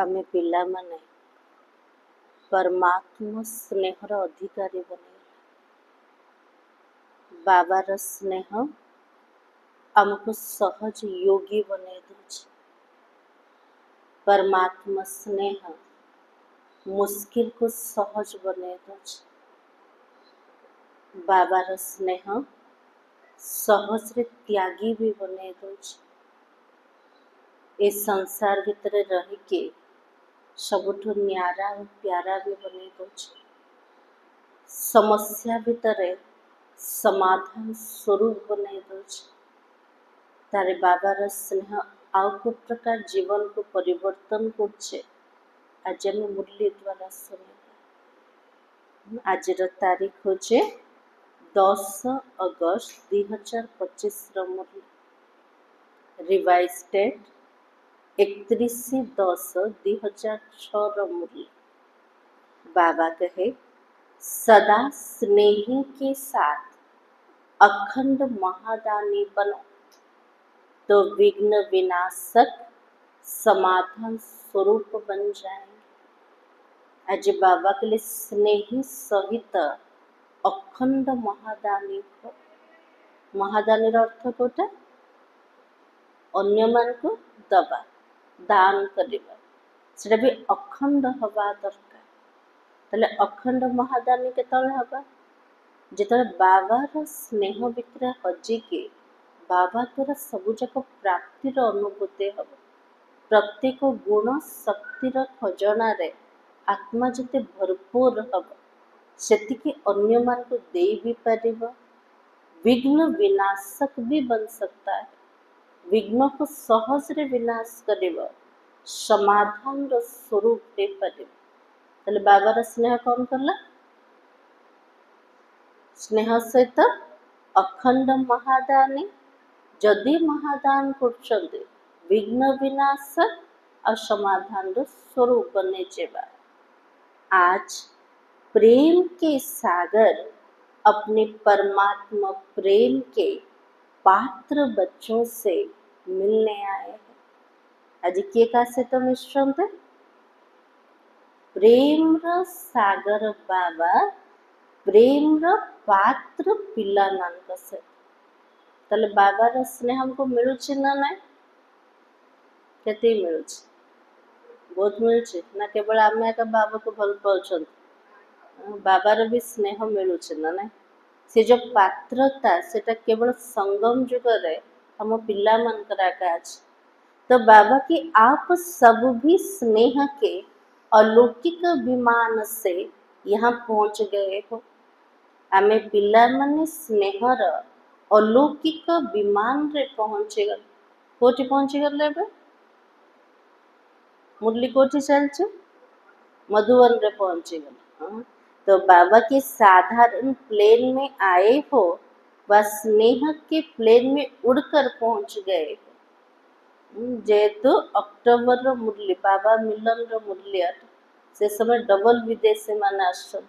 आमे पिला माने परमात्मा स्नेहर अधिकारी बने बाबार स्नेह आमको सहज योगी बने दूचे। परमात्मा स्नेह मुश्किल को सहज बने दूचे। बाबार स्नेह सहज रे त्यागी भी बने दूचे। इस संसार भीतर रही के सबुठु न्यारा और प्यारा भी बने दूचे। समस्या भीतर समाधान स्वरूप बने दूचे। तारे बाबार स्नेह आउ को प्रकार जीवन को परिवर्तन करछे। आज आम मुरली द्वारा सुने। आज तारीख होचे 10 अगस्त 2025 मुरली। रिवाइज डेट 31/10/2006 मुरली। बाबा कहे सदा स्नेही के साथ अखंड महादानी बनो तो विघ्न विनाशक समाधान स्वरूप बन जाएंगे। आज बाबा के लिए स्नेही सहित अखंड महादानी हो। महादानी अर्थ कोटा अन्य मान को दबा दान करवा सेटा भी अखंड हवा दरकार। तले अखंड महादानी केतले हवा जेतले बाबार स्नेह भितर हजिके बाबा द्वारा सबुजाक प्राप्तिर अनुभूति हम। प्रत्येक गुण शक्तिर खजना रे आत्मा जते भरपूर हम सेतिकी अन्य मान को दे भी पारिबा। विघ्न विनाशक भी बन सकता है। विघ्न को सहज रे विनाश करिबा समाधान रो स्वरूप दे पारिबा। तले बाबार स्नेह कौन करला स्नेह सहित अखंड महादानी जदि महादान करछन्ते विघ्न विनाश और समाधान रो स्वरूप बने जेबा। आज प्रेम के सागर अपने परमात्मा प्रेम के पात्र बच्चों से मिलने आए हैं। आज के का से तो मिश्रण थे प्रेम रो सागर बाबा प्रेम रो पात्र पिला मान से तले बाबार स्नेह हमको मिलुछि ना ना केते मिलुछि बहुत मिलुछि ना केवल आमे का बाबा को भल पाउछन बाबार भी स्नेह मिलुछि ना ना से जो पात्रता सेटा केवल संगम जुग रे हम पिला मन कराका अछि। तो बाबा की आप सब भी स्नेह के अलौकिक विमान से यहाँ पहुँच गए हो। आमे पिला माने स्नेहर अलौकिक विमान रे पहुँचे गल। कोठी पहुँचे गले बे मुरली कोठी चलছে मधुवन रे पहुँचे गल। तो बाबा के साधारण प्लेन में आए हो व स्नेह के प्लेन में उड़कर पहुँच गए हो। जेहेतु अक्टोबर रो मुरली बाबा मिलन रो मुरली से समय डबल विदेशी मान आसन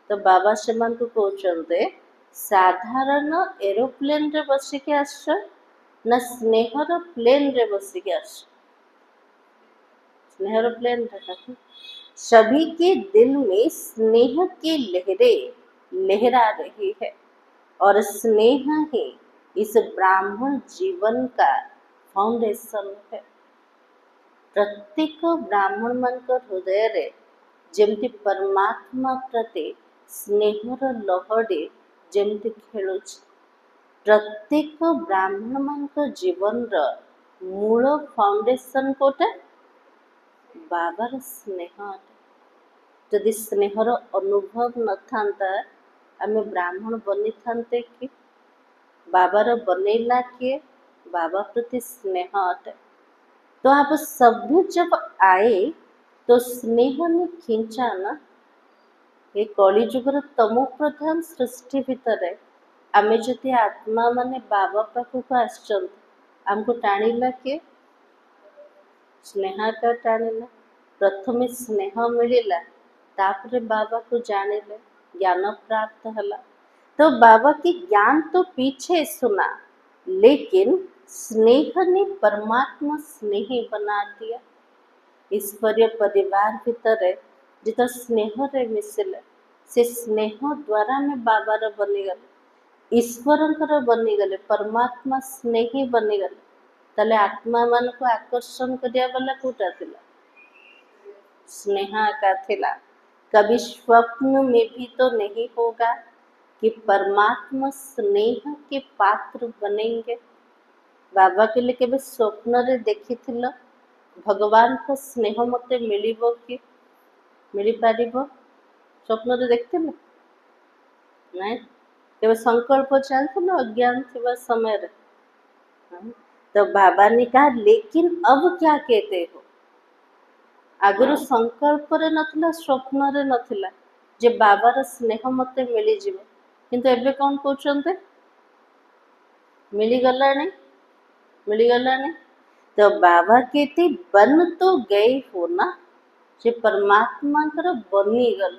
तो बाबा से मान को कहते साधारण एरोप्लेन रे बसिके आस ना स्नेहर प्लेन रे बसिके आस। स्नेहर प्लेन रे सभी के दिल में स्नेह की लहरें लहरा रही है और स्नेह ही इस ब्राह्मण जीवन का फाउंडेशन है। प्रत्येक ब्राह्मण मन को हृदय रे जेमती परमात्मा प्रति स्नेहर लहड़ी जेमती खेलुछि। प्रत्येक ब्राह्मण मान को जीवन रो मूल फाउंडेशन कोटा बाबार स्नेह। जदि स्नेहर अनुभव न थांता आमे ब्राह्मण बनी थांते कि बाबार बनेला किए बाबा प्रति स्नेह अटे। तो आप सभी जब आए तो स्नेह ने खींचा ना ये कली जुगर तमो प्रधान सृष्टि भीतर आमे जति आत्मा माने बाबा पाखक आछन हमको टाणिला के स्नेह का टाणिला। प्रथमे स्नेह मिलिला तापरे बाबा को जानिले ज्ञान प्राप्त हला। तो बाबा की ज्ञान तो पीछे सुना लेकिन स्नेह ने परमात्मा स्नेही बना दिया। ईश्वरीय परिवार भितर जिते स्नेह रे मिसिले से स्नेह द्वारा में बाबार बनीगले ईश्वरंकर बनीगले परमात्मा स्नेही बनीगले ताले आत्मा मान को आकर्षण करिया वाला कोटा थिला स्नेह का थिला। कभी स्वप्न में भी तो नहीं होगा कि परमात्मा स्नेह के पात्र बनेंगे। बाबा के लिए केबे स्वप्न रे देखी थिला भगवान को स्नेह मते मिलिबो कि मिली पारिबो स्वप्न रे देखते ना नहीं केबे संकल्प चलते अज्ञान थिबा समय रे तो बाबा ने कहा लेकिन अब क्या कहते हो आगुरु संकल्प रे नथिला स्वप्न रे नथिला जे बाबार स्नेह मते मिली जिवो किंतु एबे कौन कहउचंते मिली गलानी तो बाबा कहते बन तो गए हो ना जे परमात्मा बनी गल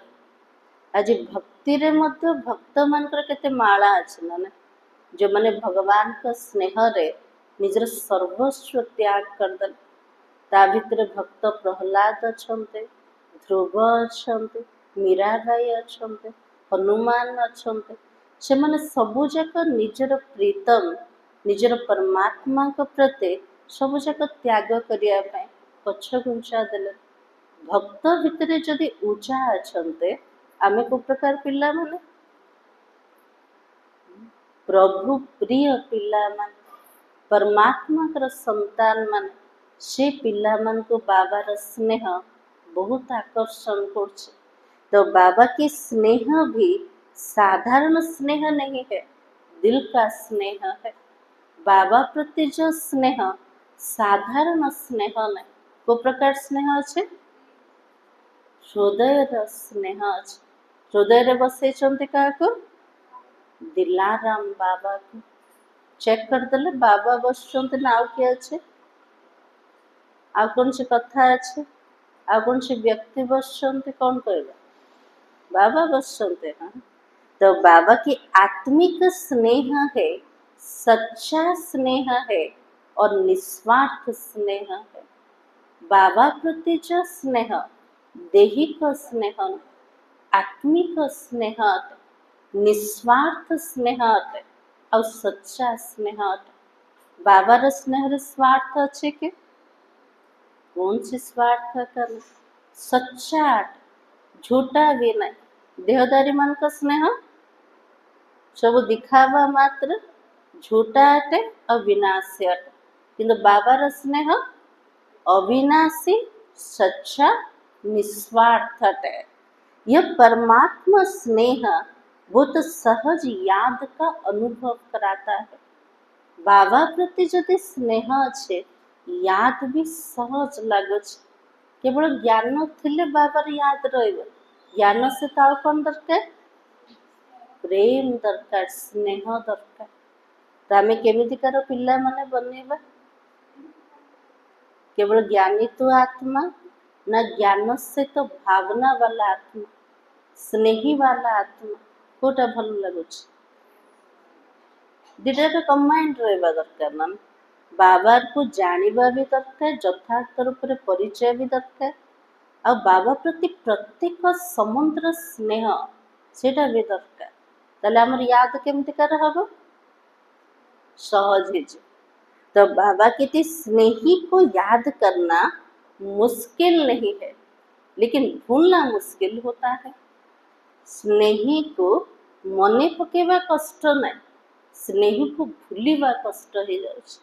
आज भक्ति रे मध्य भक्त मानकर केते माला अछि ना जो माने भगवान का स्नेह रे निजर सर्वस्व त्याग करदल ता भितर भक्त प्रहलाद अछंते ध्रुव अछंते मीराबाई अछंते हनुमान अछंते से माने सबु जाक निजर प्रीतम निजर परमात्मा को प्रति सबु जाक त्याग करिया पय पछ घुंचा देले भक्त भितर जदि ऊंचा अछंते आमे को प्रकार पिल्ला माने प्रभु प्रिय पिल्ला माने परमात्मा कर संतान माने से पिल्ला मान को बाबार स्नेह बहुत आकर्षण करछे तो बाबा के स्नेह भी साधारण स्नेह नहीं है दिल का स्नेह है बाबा प्रति जो स्नेह साधारण स्नेह नहीं को प्रकार स्नेह अच्छे हृदय स्नेह अच्छे हृदय रे बसे चंते का दिलाराम बाबा को चेक कर देले बाबा बसचंते ना आउ किए अच्छे आ कौन से कथा अच्छे आ कौन से व्यक्ति बसचंते कौन कहबा बाबा बसचंते हाँ तो बाबा की आत्मिक स्नेह है सच्चा स्नेह है और निस्वार्थ स्नेह है बाबा प्रति जो स्नेह दैहिक स्नेह आत्मिक स्नेह निस्वार्थ स्नेह और सच्चा स्नेह बाबार स्नेह स्वार्थ अच्छे के कौन सी स्वार्थ कर सच्चा झूठा भी नहीं देहदारी मान का स्नेह सब दिखावा मात्र झूठा अटे अविनाशी अटे किंतु बाबार स्नेह अविनाशी सच्चा निस्वार्थ अटे यह परमात्मा स्नेह बहुत सहज याद का अनुभव कराता है बाबा प्रति जदि स्नेह अच्छे याद भी सहज लगुच केवल ज्ञान थिले बाबार याद रहिबो ज्ञान से ताऊ कौन दरकार प्रेम दरकार स्नेह दरकार तो आमे केमितिकार पिल्ला माने बनेबा केवल ज्ञानी तो आत्मा ना ज्ञान से तो भावना वाला आत्मा स्नेही वाला आत्मा कोटा भल लगुच दिटा कंबाइंड रहबा दरकार ना बाबार को जानिबा भी दरकार यथार्थ रूप रे परिचय भी दरकार आ बाबा प्रति प्रत्येक समुद्र स्नेह सेटा भी दरकार ताले हमर याद केमति कर हबो सहज है तो बाबा के स्नेही को याद करना मुश्किल नहीं है लेकिन भूलना मुश्किल होता है स्नेही को मने पकेवा कष्ट नहीं स्नेही को भूलिबा कष्ट हो जाउछ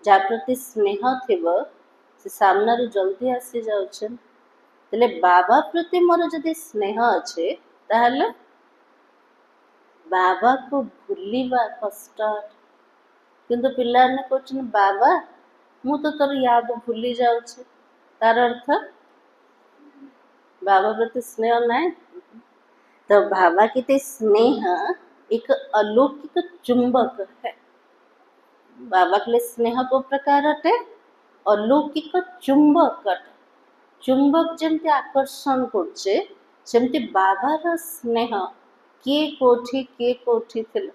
जा प्रति स्नेह थिबो से सामना रे जल्दी आसी जाउछ तले बाबा प्रति मोर जदि स्नेह अच्छे ताहले बाबा को भूलिबा कष्ट किंतु पिला ने कहछन बाबा मु तो तोर याद भूली जाउछ तार अर्थ बाबा प्रति स्नेह नहीं तो बाबा के स्नेह एक अलौकिक चुंबक है बाबा के स्नेह को प्रकार अटे अलौकिक चुंबक अटे चुंबक जमती आकर्षण करछे सेमती बाबार स्नेह किए कोठी थिला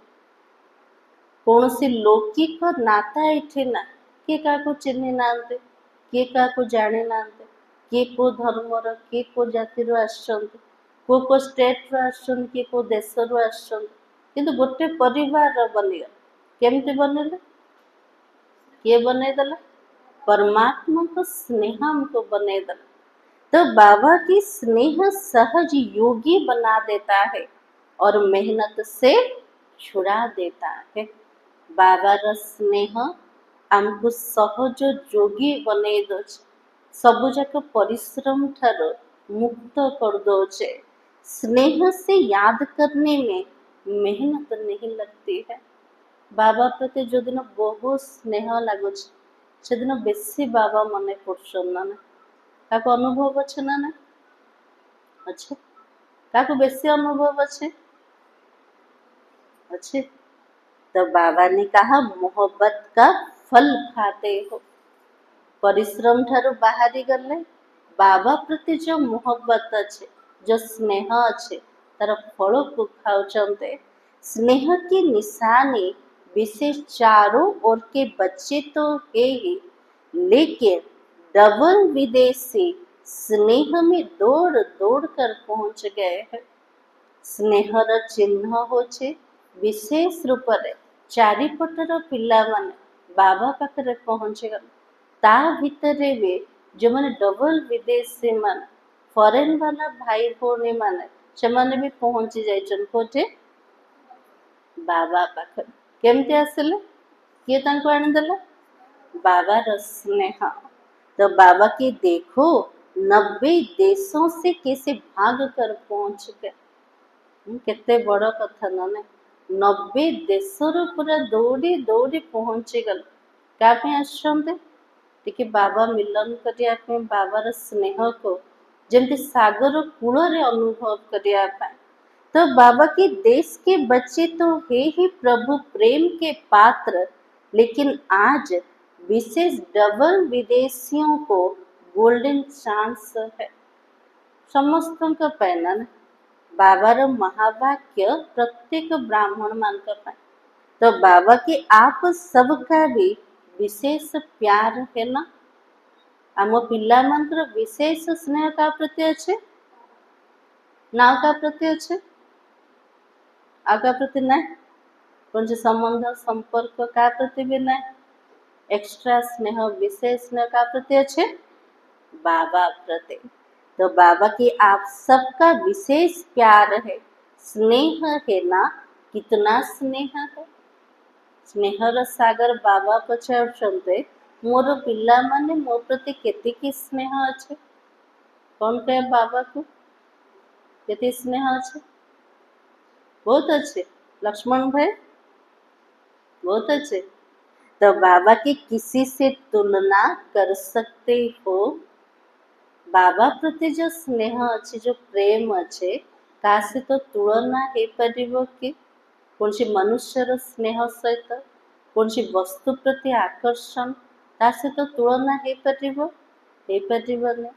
कौनसी लौकिक नाता एठी ना किए का को चिन्हि नांते किए का को जाने नांते किए को धर्मर किए को जातिर आसछन्ति को स्टेट रो आसछन्ति किए को देश रो आसछन्ति किंतु गोटे परिवार बनिया केमती बनेले किए बनईदेला परमात्मा को स्नेह हमको बनेदेला। तो बाबा की स्नेह सहज योगी बना देता है और मेहनत से छुड़ा देता है। बाबार स्नेह आमको सहज जोगी बनई दौचे सबुजाक परिश्रम ठारो मुक्त कर दौचे। स्नेह से याद करने में मेहनत नहीं लगती है। बाबा प्रति जो दिन बहुत स्नेह लगुच से दिन बेसी बाबा मन पड़छन ना क्या अनुभव अच्छे ना ना अच्छे क्या बेसी अनुभव अच्छे अच्छे। तो बाबा ने कहा मोहब्बत का फल खाते हो परिश्रम ठारू बाहरी गले बाबा प्रति जो मोहब्बत अच्छे जो स्नेह अच्छे तार फल को खाऊचंते। स्नेह की निशानी विशेष चारों ओर के बच्चे तो है ही लेकिन डबल विदेशी स्नेह में दौड़ दौड़ कर पहुंच गए हैं। स्नेहर चिन्ह होचे विशेष रूप से चारिपटर पिला माने बाबा पाखरे पहुंचे गले ता भितरे भी जो मैंने डबल विदेशी मान फॉरेन वाला भाई भौणी माने से माने भी पहुंची जाइछन कोठे बाबा पाखरे केमती आसिले किए तांको आनिदेला बाबा स्नेह। तो बाबा की देखो 90 देशों से कैसे भाग कर पहुंच गए केते बड़ कथा ना 90 देशर पूरा दौड़ी दौड़ी पहुंची गल क्या आसछन्ते टिके बाबा मिलन करिया पे बाबार स्नेह को जमती सागर कूल रे अनुभव करिया पे। तो बाबा के देश के बच्चे तो है ही प्रभु प्रेम के पात्र लेकिन आज विशेष डबल विदेशियों को गोल्डन चांस है समस्त का पैना बाबार महावाक्य प्रत्येक ब्राह्मण मान का पाए। तो बाबा के आप सबका भी विशेष प्यार है ना आम पिला मंत्र विशेष स्नेह का प्रति अच्छे ना का प्रति अच्छे आगा प्रति ना कौन संबंध संपर्क का प्रति भी ना एक्स्ट्रा स्नेह विशेष स्नेह का प्रति अच्छे बाबा प्रति। तो बाबा की आप सबका विशेष प्यार है स्नेह है ना कितना स्नेह है स्नेहर सागर बाबा पचारुचंते मोर पिला माने मो प्रति केतिकी स्नेह अच्छे कौन कहे बाबा को केती स्नेह अच्छे बहुत अच्छे लक्ष्मण भाई बहुत अच्छे। तो बाबा की किसी से तुलना कर सकते हो बाबा प्रति जो स्नेह अच्छे जो प्रेम अच्छे का से तो तुलना है परिबो कि कौन सी मनुष्यर स्नेह सहित कौन सी वस्तु प्रति आकर्षण ता से तो तुलना है परिबो नहीं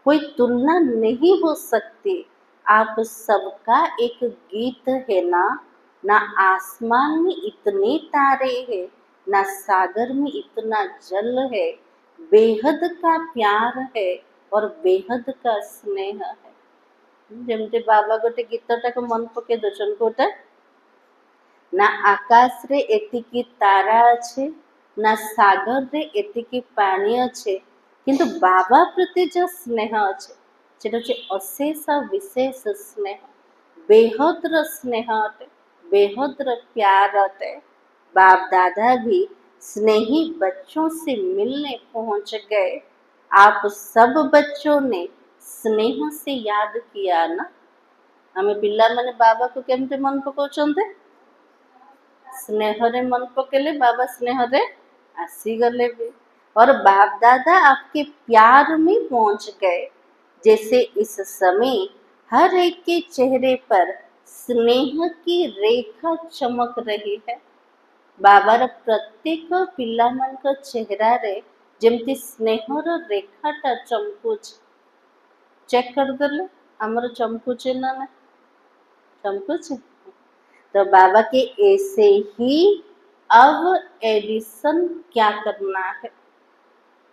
कोई तुलना नहीं हो सकती। आप सबका एक गीत है ना आसमान में इतने तारे हैं ना सागर में इतना जल है बेहद का प्यार है और बेहद का स्नेह है। जमते बाबा गोटे गीतटा को मन पके दर्शन कोटा ना आकाश रे एतिकी तारा अच्छे ना सागर रे एतिकी पानी अच्छे किंतु बाबा प्रति जो स्नेह अच्छे सेटा होचे अशेष विशेष स्नेह बेहद्र स्नेह अटे बेहद्र प्यार अटे। बाप दादा भी स्नेही बच्चों से मिलने पहुंच गए। आप सब बच्चों ने स्नेह से याद किया ना हमें पिला माने बाबा को केमते मन पकाउछन्ते स्नेह रे मन पकेले बाबा स्नेह रे आसी गले भी और बाप दादा आपके प्यार में पहुंच गए। जैसे इस समय हर एक के चेहरे पर स्नेह की रेखा चमक रही है। बाबार प्रत्येक पिला मान चेहरा रे जमती स्नेहर रेखाटा चमकुच चेक कर देले आमर चमकुचे ना ना चमकुचे। तो बाबा के ऐसे ही अब एडिशन क्या करना है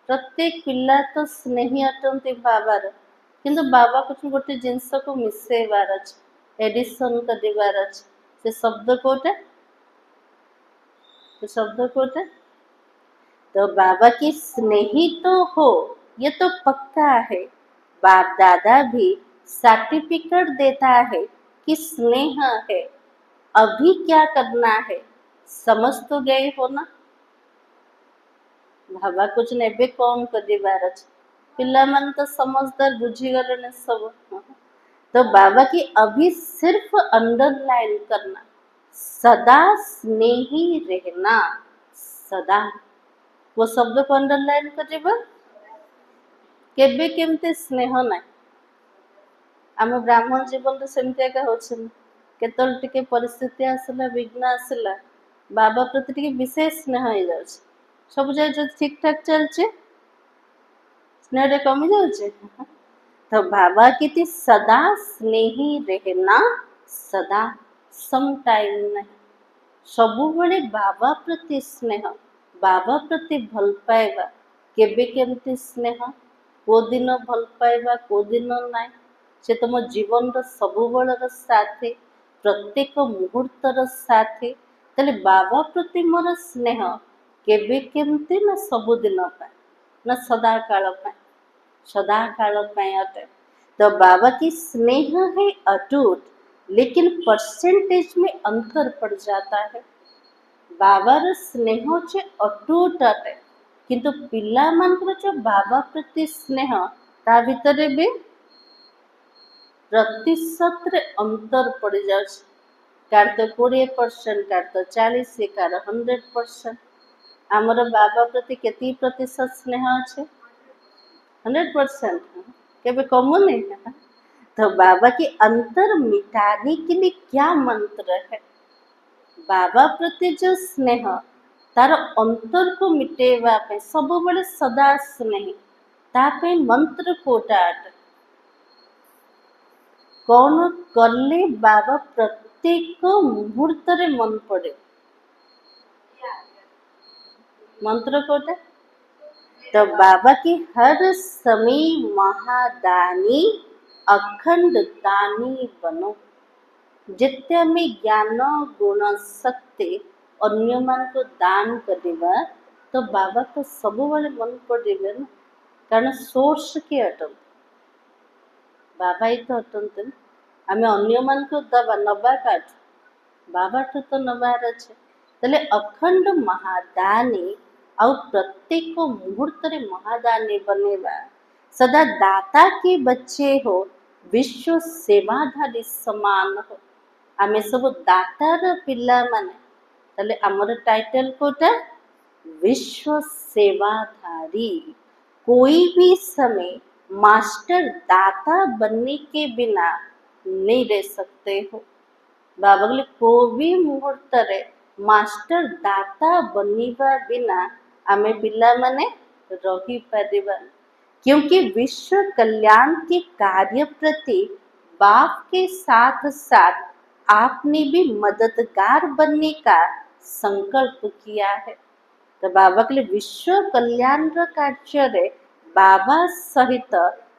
प्रत्येक पिला तो स्नेही अटंती बाबार किंतु बाबा कुछ गोटे जिनस को मिसेबार अच्छे एडिशन कर से शब्द कोटे तो शब्द कोटे तो बाबा की स्नेही तो हो ये तो पक्का है। बाप दादा भी सर्टिफिकेट देता है कि स्नेह है। अभी क्या करना है समझ तो गए हो ना। बाबा कुछ नेबे कौन कर पिला मन तो समझदार बुझीगले सब। तो बाबा की अभी सिर्फ अंडरलाइन करना सदा स्नेही रहना सदा वो शब्द को अंडरलाइन कर केबे केमते स्नेह ना आम ब्राह्मण जीवन सेमती एका हो केतल परिस्थिति आसला विघ्न आसला बाबा प्रति टिके विशेष स्नेह हो जाए सब जगह ठीक ठाक चलचे स्नेह कमी जाऊे तो बाबा की सदा स्नेही रहना सदा सम टाइम नहीं सबु बड़े बाबा प्रति स्नेह बाबा प्रति भल पाइबा केबे केमती स्नेह को दिन भल पाइबा को दिन नाई से तुम जीवन सबुबलर साथी प्रत्येक मुहूर्तर साथी तेरे बाबा प्रति मोर स्नेह केबे केमती ना सबुदिन ना सदा काल सदा काल अटे तो बाबा की स्नेह है अटूट लेकिन परसेंटेज में अंतर पड़ जाता है। बाबार स्नेह जे अटूट अटे किंतु पिला मानकर जो बाबा प्रति स्नेह ता भितर भी प्रतिशत रे अंतर पड़ जाए कार तो 20% कार तो 40 कार 100%। आमर बाबा प्रति केती प्रतिशत स्नेह अच्छे 100% केबे कमुनी। तो बाबा की अंतर मिटाने के लिए क्या मंत्र है बाबा प्रति जो स्नेह तार अंतर को मिटेवा पे सब बड़े सदा स्नेही तापे मंत्र कोटा कौन करले बाबा प्रत्येक मुहूर्त रे मन पड़े मंत्र कोटा तो बाबा की हर समय महादानी अखंड दानी बनो जिते आम ज्ञान गुण शक्ति अन्य मान को दान करवा तो बाबा तो सब मन पड़े ना कारण सोर्स के अटन बाबा ही तो अटंत आम अन्य मान को दबा नबा काठ बाबा तो नबार अच्छे तेरे अखंड महादानी आउ प्रत्येक मुहूर्त रे महादानी बनेवा सदा दाता के बच्चे हो विश्व सेवाधारी समान हो आमे सब दातार पिला माने तले आमर टाइटल कोटा विश्व सेवाधारी। कोई भी समय मास्टर दाता बनने के बिना नहीं रह सकते हो बाबा बोले कोई मुहूर्त रे मास्टर दाता बनिबा बिना आमे पिला माने रही परिबा क्योंकि विश्व कल्याण के कार्य प्रति बाप के साथ साथ आपने भी मददगार बनने का संकल्प किया है। तो बाबा के लिए विश्व कल्याण कार्य रे बाबा सहित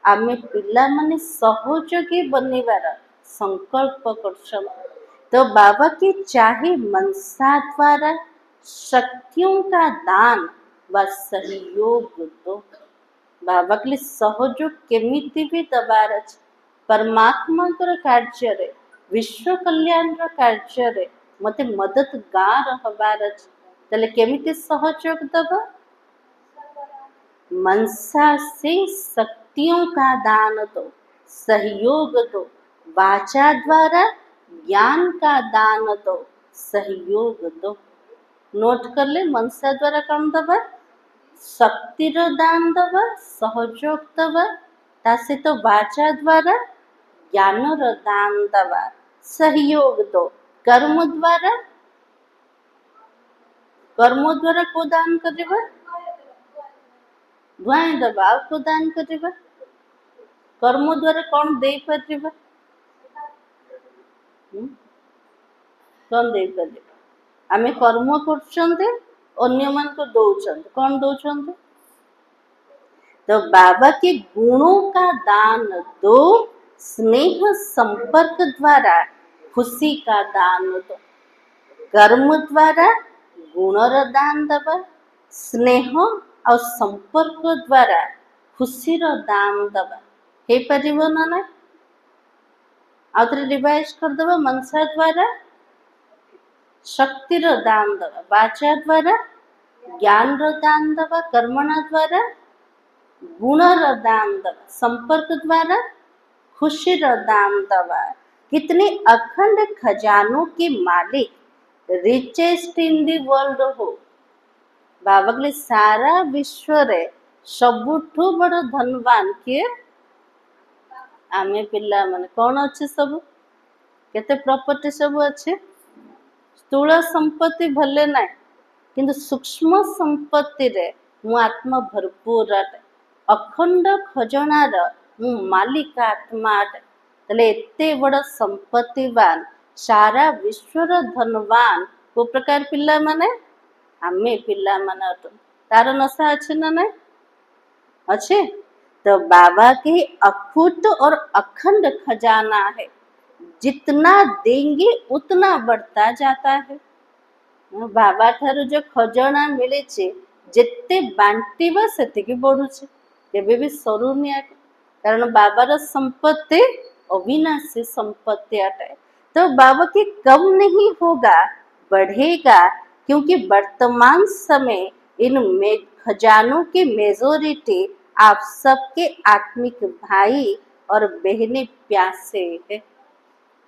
आमे पिला माने सहयोगी बनिबार संकल्प कर तो बाबा के चाहे मनसा द्वारा शक्तियों का दान व सहयोग दो बाबा के लिए सहयोग केमिति भी दबार अच्छे परमात्मा कार्य रे विश्व कल्याण कार्य रे मते मददगार हबार अच्छे तले केमिति सहयोग दबा मनसा से शक्तियों का दान दो सहयोग दो वाचा द्वारा ज्ञान का दान दो सहयोग दो नोट कर ले मनसा द्वारा कौन दबा शक्तिर दान दबा सहयोग दबा तासे तो वाचा द्वारा ज्ञानर दान दबा सहयोग दो कर्म द्वारा को दान करबा धुआं दबा को दान करबा कर्म द्वारा कौन दे परबा कौन दे परबा आमे कर्म करछन्ते अन्य मान को दौछन्ते कौन दौछन्ते तो बाबा के गुणों का दान दो, स्नेह संपर्क द्वारा खुशी का दान दो। कर्म द्वारा गुणर दान दबा, स्नेह और संपर्क द्वारा खुशीर दान दबा। हे परिबो ना ना? आउथरे रिवाइज करदबा। मनसा द्वारा शक्तिर दान दबा, वाचा द्वारा ज्ञान दान दबा, कर्मणा द्वारा गुणर दान दबा, संपर्क द्वारा खुशीर दान दबा। कितने अखंड खजानों के मालिक, रिचेस्ट इन दी वर्ल्ड हो। बाबा कहले सारा विश्व रे सबुठु बड़ धनवान किए? आमे पिला माने। कौन अच्छे सब? केते प्रॉपर्टी सब अच्छे? स्थूल संपत्ति भले ना, किंतु सूक्ष्म संपत्ति रे मु आत्मा भरपूर अटे। अखंड खजनार मु मालिक आत्मा अटे। तले एते बड़ संपत्तिवान, सारा विश्वर धनवान को प्रकार पिला माने? आमे पिला माने अटन। तार नशा अच्छे ना ना? अच्छे? तो बाबा के अखुट और अखंड खजाना है। जितना देंगे उतना बढ़ता जाता है। बाबा ठारू जो खजाना मिले छे, जिते बांटिबा सेतिकी बढ़ुछे, केबे भी सरुनी आके। कारण बाबार संपत्ति अविनाशी संपत्ति अटे। तो बाबा के कम नहीं होगा, बढ़ेगा, क्योंकि वर्तमान समय इन खजानों की मेजोरिटी आप सबके आत्मिक भाई और बहने प्यासे है।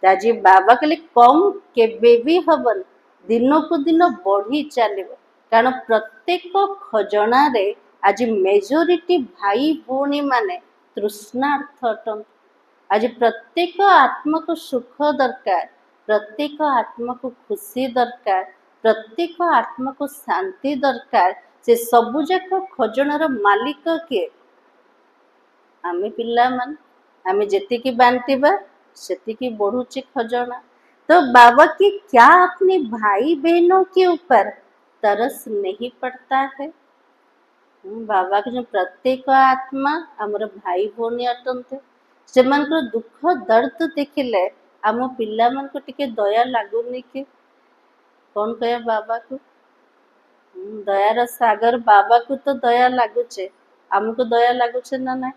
राजीव बाबा के लिए कम केबे भी हबन, दिनों को दिन बढ़ी चलिबो। कारण प्रत्येक खजना रे आज मेजोरिटी भाई भौणी माने तृष्णार्थ अटन। आज प्रत्येक आत्मा को सुख दरकार, प्रत्येक आत्मा को खुशी दरकार, प्रत्येक आत्मा को शांति दरकार। से सबु जाक खजनार मालिक किए? आमे पिला मान। आमे जेतिकी बांटिबा सेतिकी बढ़ुचे खजना। तो बाबा की क्या अपने भाई बहनों के ऊपर तरस नहीं पड़ता है? बाबा के जो प्रत्येक आत्मा आमर भाई भौणी अटंते। सेमानकर दुख दर्द देखिले आम पिला मान को टिके दया लागुनी के? कौन कहे बाबा को? दयार सागर बाबा को तो दया लागुचे, आमको दया लागुचे ना ना?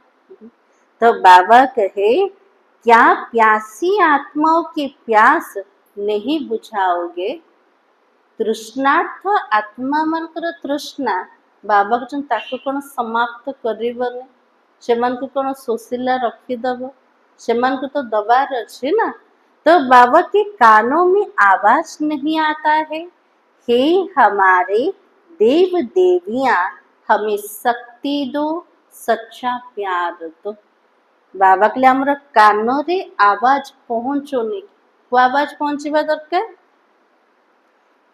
तो बाबा कहे क्या प्यासी आत्माओं की प्यास नहीं बुझाओगे? तृष्णार्थ आत्मा मानकर तृष्णा बाबा को ताको कौन समाप्त करिबने? सेमान को कौन सोशिला रखीदब? सेमान को तो दबार अच्छे ना। तो बाबा के कानों में आवाज नहीं आता है, हे हमारे देव देवियां हमें शक्ति दो, सच्चा प्यार दो। बाबा के लिए आमर कान रे आवाज पहुंचोनी, को आवाज पहुंचवा दरकार।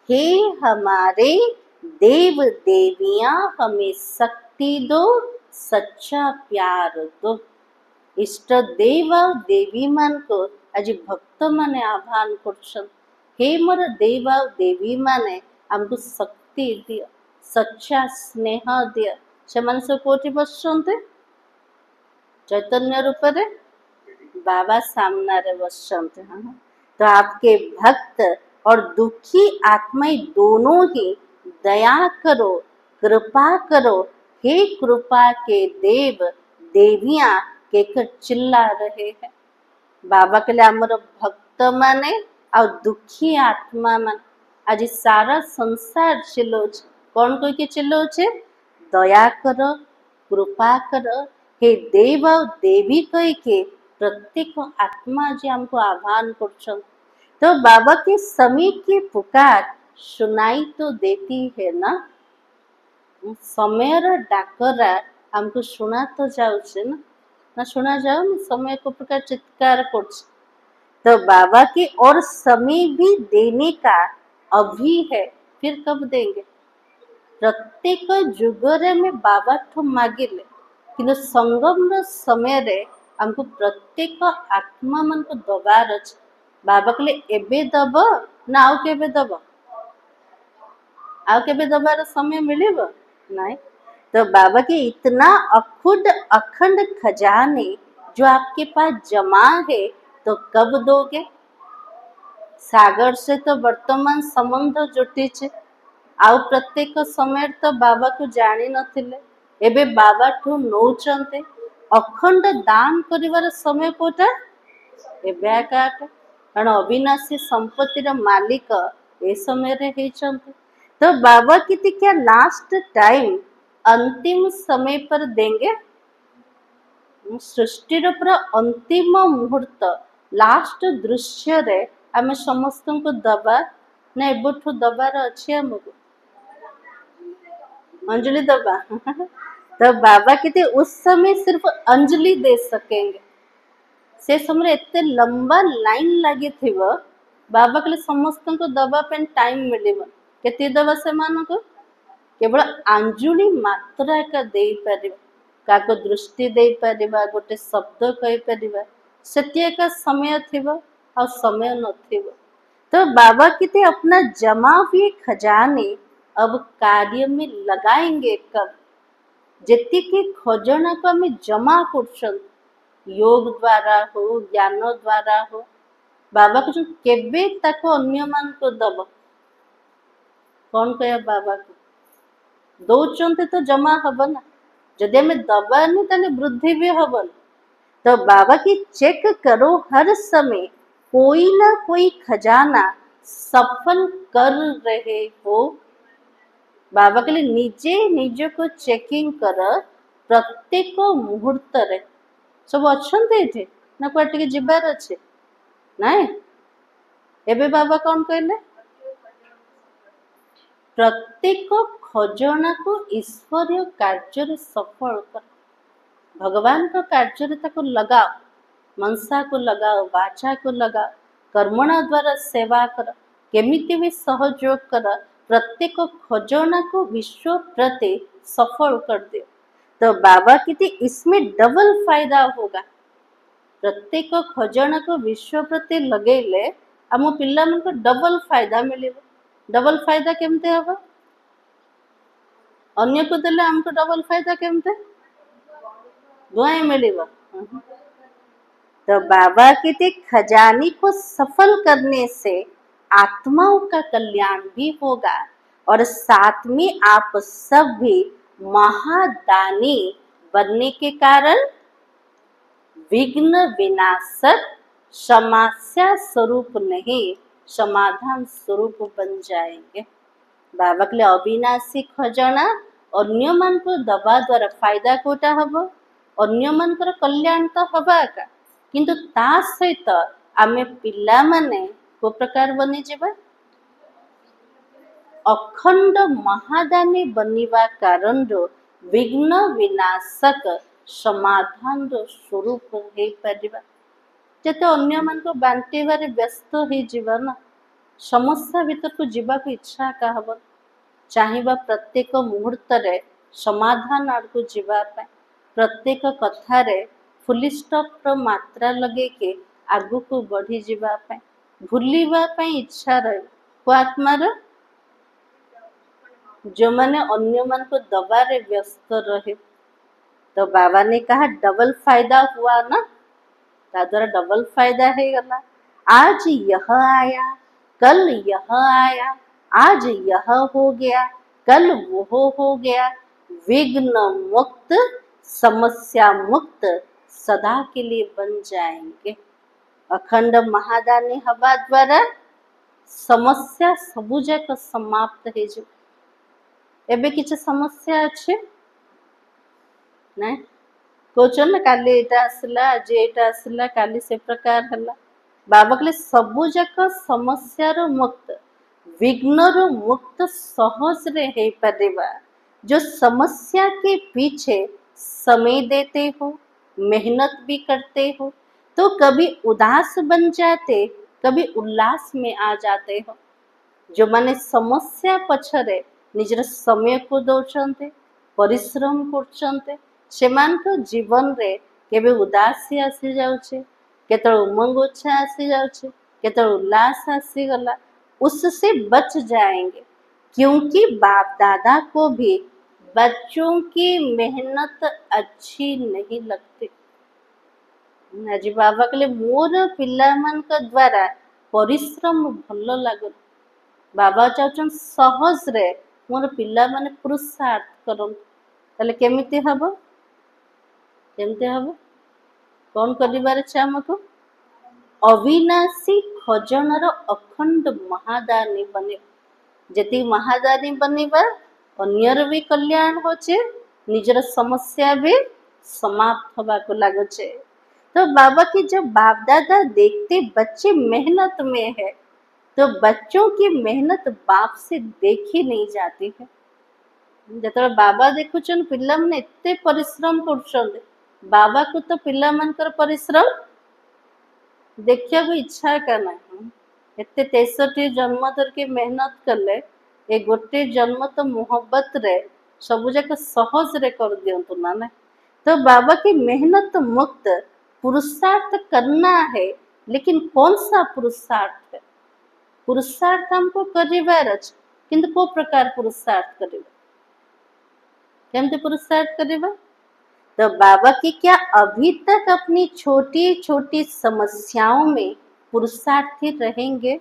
हे हमारे देव देवियां हमें शक्ति दो, सच्चा प्यार दो। इष्ट देव देवी मान को आज भक्त माने आह्वान करछन, हे मोर देव देवी माने हमको शक्ति दियो, सच्चा स्नेह दियो। से मन से कोठी बसछन्ते चैतन्य रूप रे बाबा सामना रे बसछन्ते। हाँ, तो आपके भक्त और दुखी आत्माएं दोनों ही दया करो, कृपा करो, हे कृपा के देव देवियां कहकर चिल्ला रहे हैं। बाबा के लिए आमर भक्त माने और दुखी आत्मा मान आज सारा संसार चिल्लोचे। कौन कोई के चिल्लोचे? दया करो, कृपा करो, हे देव और देवी कह के प्रत्येक आत्मा जी हमको आह्वान कर। तो बाबा के समय की पुकार सुनाई तो देती है ना? समय डाकरा हमको सुना तो जाऊे ना, ना सुना जाओ ना? समय को प्रकार चित्कार कर। तो बाबा के और समय भी देने का अभी है, फिर कब देंगे? प्रत्येक जुगरे में बाबा ठो मागिले, किंतु संगम समय रे हमको प्रत्येक आत्मा मन को दबार अच्छे। बाबा के लिए एबे दब ना आउ केबे दब? आउ केबे दबार समय मिलेब? नहीं। तो बाबा के इतना अखुद अखंड खजाने जो आपके पास जमा है, तो कब दोगे? सागर से तो वर्तमान संबंध जुटिছে, आउ प्रत्येक समय तो बाबा को जानी नथिले, एबे बाबा ठू नौचंते। अखंड दान करिवार समय कोटा एबे आकाटे, कारण अविनाशी संपत्तिर मालिक ए समय रे हेचंते। तो बाबा किति क्या लास्ट टाइम अंतिम समय पर देंगे? सृष्टिर पूरा अंतिम मुहूर्त लास्ट दृश्य रे आमे समस्त को दबा ना एबठू दबार अच्छे हमको अंजलि दबा तो बाबा किते उस समय सिर्फ अंजलि दे सकेंगे। से समय एते लंबा लाइन लगी थी वो बाबा के लिए समस्त को दबा पे टाइम मिले केते दबा से मान को केवल अंजुली मात्रा का दे परिबा, काको दृष्टि दे परिबा, गोटे शब्द कहि परिबा, सेती एक समय थिबो और समय नथिबो। तो बाबा किते अपना जमा हुए खजाने अब कार्य में लगाएंगे कब? जेती के खजाना को हमें जमा कर योग द्वारा हो, ज्ञान द्वारा हो, बाबा को केबे ताको अन्य मान को दब कौन कह बाबा को दौचंते तो जमा हब ना, जदि हमें दबानी ताले वृद्धि भी हबन। तो बाबा की चेक करो हर समय कोई ना कोई खजाना सफल कर रहे हो। बाबा के लिए निजे निज को चेकिंग कर प्रत्येक मुहूर्त रे सब अच्छे थे ना कोई जीवार अच्छे नाई। एबे बाबा कौन कहले प्रत्येक खजाना को ईश्वरीय कार्य सफल कर, भगवान का कार्य ताको लगाओ, मनसा को लगाओ, वाचा को लगाओ, कर्मणा द्वारा सेवा कर, केमिति भी सहयोग कर, प्रत्येक खजाना को विश्व प्रति सफल कर दे। तो बाबा किति इसमें डबल फायदा होगा। प्रत्येक खजाना को विश्व प्रति लगेले आम पिला मन को डबल फायदा मिले। डबल फायदा केमते हबो? अन्य को देले हमको डबल फायदा केमते दुआएं मिलेगा। तो बाबा के खजाने को सफल करने से आत्माओं का कल्याण भी होगा और साथ में आप सब भी महादानी बनने के कारण विघ्न विनाशक समस्या स्वरूप नहीं समाधान स्वरूप बन जाएंगे। बाबा के लिए अविनाशी खजाना अन्य मान को दबा द्वारा फायदा कोटा हबो, अन्य मानकर कल्याण तो हवा का, किंतु ता सहित आमे पिला माने को प्रकार बनी जेबा अखंड महादानी बनिवा कारण विघ्न विनाशक समाधान स्वरूप हे परिबा। जते अन्य मान को बांटीबारे व्यस्त हो जीवा ना, समस्या भीतर को जीवा को इच्छा का हब, चाहिबा प्रत्येक मुहूर्त रे समाधान आड़ को जीवा पाए, प्रत्येक कथा रे फुल स्टॉप रो मात्रा लगे के आगु को बढ़ी जीवा पाए, भूलिबा पाए इच्छा रहे को आत्मार जो माने अन्य मान को दबारे व्यस्त रहे। तो बाबा ने कहा डबल फायदा हुआ ना, द्वारा डबल फायदा है गला। आज यह आया, कल यह आया, आज यह हो गया, कल वो हो गया, विघ्न मुक्त समस्या मुक्त सदा के लिए बन जाएंगे। अखंड महादानी हवा द्वारा समस्या सबु जाक समाप्त है। जो एबे किछ समस्या अच्छे ना कौन काली एटा आसला, आज एटा आसला, काली से प्रकार हला। बाबा के सबु जाक समस्या रो मुक्त विघ्न रो मुक्त सहज रे हे परिबा। जो समस्या के पीछे समय देते हो, मेहनत भी करते हो, तो कभी उदास बन जाते, कभी उल्लास में आ जाते हो। जो माने समस्या पछरे निजर समय को दौचंते, परिश्रम करचंते, सेमानक जीवन रे केबे उदासी आसी जाउछे, केतळ उमंग उत्साह आसी जाउछे, केतळ उल्लास आसी गला, उससे बच जाएंगे। क्योंकि बाप दादा को भी बच्चों की मेहनत अच्छी नहीं लगती। आज बाबा कहले मोर पिलामानक द्वारा परिश्रम भल लागु। बाबा चाहछन सहज रे मोर पिला माने पुरुषार्थ करन। ताले केमिति हबो? केमिति हबो? कौन करिबार अछि हमको? अविनाशी खजनार अखंड महादानी बने। जति महादानी बनिबा अन्यर भी कल्याण होचे, निजर समस्या भी समाप्त होबा को लागुचे। तो बाबा की जब बाप दादा देखते बच्चे मेहनत में है, तो बच्चों की मेहनत बाप से देखी नहीं जाती है। जतबे बाबा देखुचन पिला माने एते परिश्रम करछन, बाबा को तो पिला मानकर परिश्रम देखिया को इच्छा का नहीं। एते 63 जन्म धर के मेहनत कले ए गोटे जन्म तो मोहब्बत रे सब जाक सहज रे कर दियंतु ना ना। तो बाबा की मेहनत मुक्त पुरुषार्थ करना है, लेकिन कौन सा पुरुषार्थ है? पुरुषार्थ हमको करिवार अछि, किंतु को प्रकार पुरुषार्थ करिबा? केमते पुरुषार्थ करिबा? तो बाबा की क्या अभी तक अपनी छोटी छोटी समस्याओं में पुरुषार्थी रहेंगे?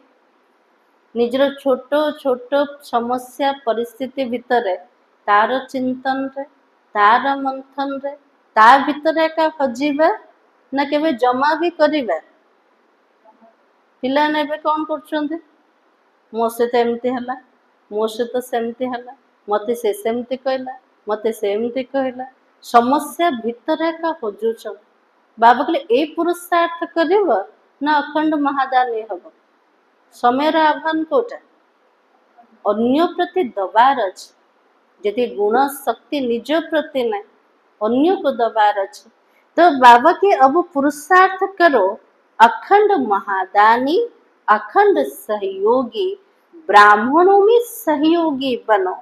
निजर छोटो छोटो समस्या परिस्थिति भितर तार चिंतन रे, तार मंथन रे, ता भितर का हजिबा ना केबे जमा भी करिबा? पिला ने कौन कर मो से तो एमती है, मो से तो सेमती है, मत से सेमती कहला, मत सेमती कहला, समस्या भितर का हजुच। बाबा कहले ए पुरुषार्थ करिब ना अखंड महादानी हब? समय आह्वान कोटा अन्य प्रति दबार अछि। जति गुण शक्ति निज प्रति ना अन्य को दबार अछि। तो बाबा के अब पुरुषार्थ करो, अखंड महादानी, अखंड सहयोगी, ब्राह्मणों में सहयोगी बनो,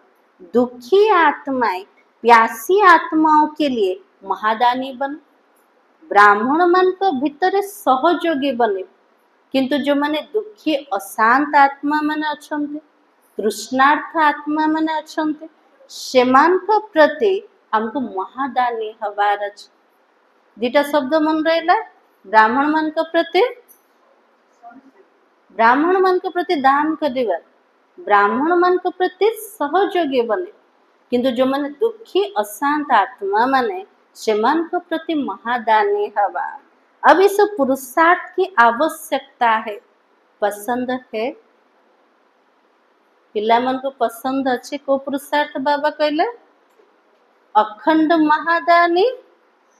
दुखी आत्माएं, प्यासी आत्माओं के लिए महादानी बनो। ब्राह्मण मान को भितर सहयोगी बने, किंतु जो माने दुखी अशांत आत्मा माने अछंते, तृष्णार्थ आत्मा माने अछंते, सेमान को प्रति हमको महादानी हबार अछि। दुटा शब्द मन रहला, ब्राह्मण मान को प्रति, ब्राह्मण मान को प्रति दान करिबा, ब्राह्मण मान को प्रति सहयोगी बने, किंतु जो माने दुखी अशांत आत्मा माने सेमान को प्रति महादानी हवा। अब इस पुरुषार्थ की आवश्यकता है। पसंद है पिला मन को पसंद अच्छे को पुरुषार्थ बाबा कहले अखंड महादानी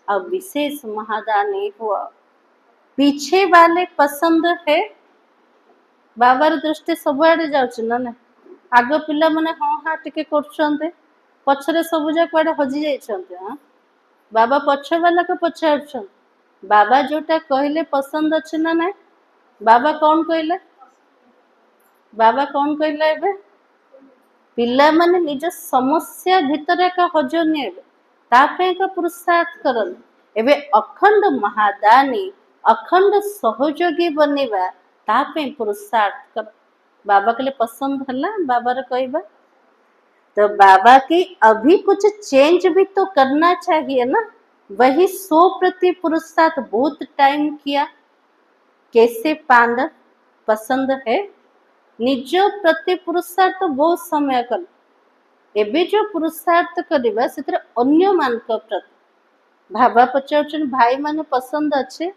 और विशेष महादानी हुआ। पीछे वाले पसंद है बाबार दृष्टि सबुआड़े जाउछ ना। आग पिला माने हाँ हाँ टिके करछन्ते, पछरे सबुजा कुआडे हजि जाइछन्ते। हाँ बाबा पछ वाला को पछाड़छन, बाबा जोटा कहले पसंद अच्छे ना ना, बाबा कौन कहले? बाबा कौन कहले? एबे पिला माने निज समस्या भितर का हजनी एबे तापे का पुरुषार्थ करन। एबे अखंड महादानी, अखंड सहयोगी बनेबा तापे पुरुषार्थ कर। बाबा के लिए पसंद हला बाबा कहबा। तो बाबा की अभी कुछ चेंज भी तो करना चाहिए ना। वही 100% पुरुषार्थ बहुत टाइम किया, कैसे पांड पसंद है निज प्रति पुरुषार्थ तो बहुत समय कल। एबे जो पुरुषार्थ करबा से अन्य मान प्रति बाबा पचाउछन भाई माने पसंद अच्छे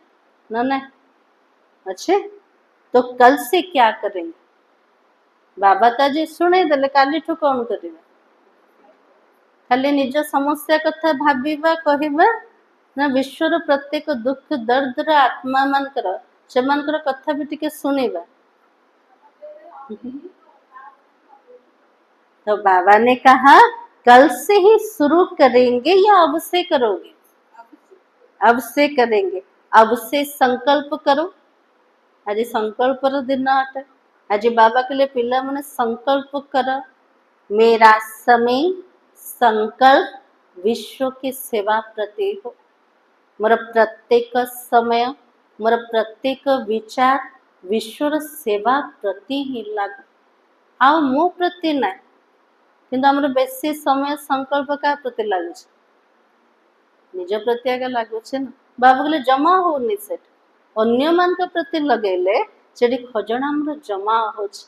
ना ना अच्छे, तो कल से क्या करेंगे? बाबा ताजे शुणे देले काली ठु कौन करिबा? खाली निज समस्या कथा भाबिबा कहबा ना विश्वर प्रत्येक दुख दर्द आत्मा मानकर सेमानकर कथा भी टिके सुनेबा। तो बाबा ने कहा कल से ही शुरू करेंगे या अब से करोगे? अब से करेंगे। अब से संकल्प करो। आज संकल्प दिन अटे। आज बाबा के लिए पिला मैंने संकल्प कर, मेरा समय संकल्प विश्व की सेवा प्रति हो। मोर प्रत्येक समय, मोर प्रत्येक विचार विश्वर सेवा प्रति ही लागू। आओ मो प्रति ना किंतु हमर बेसी समय संकल्प का प्रति लागुछ निज प्रति आगे लागुछ ना बाबा कहले जमा होनी सेठ अन्य मान के प्रति लगेले सेठी खजाना हमर जमा होछ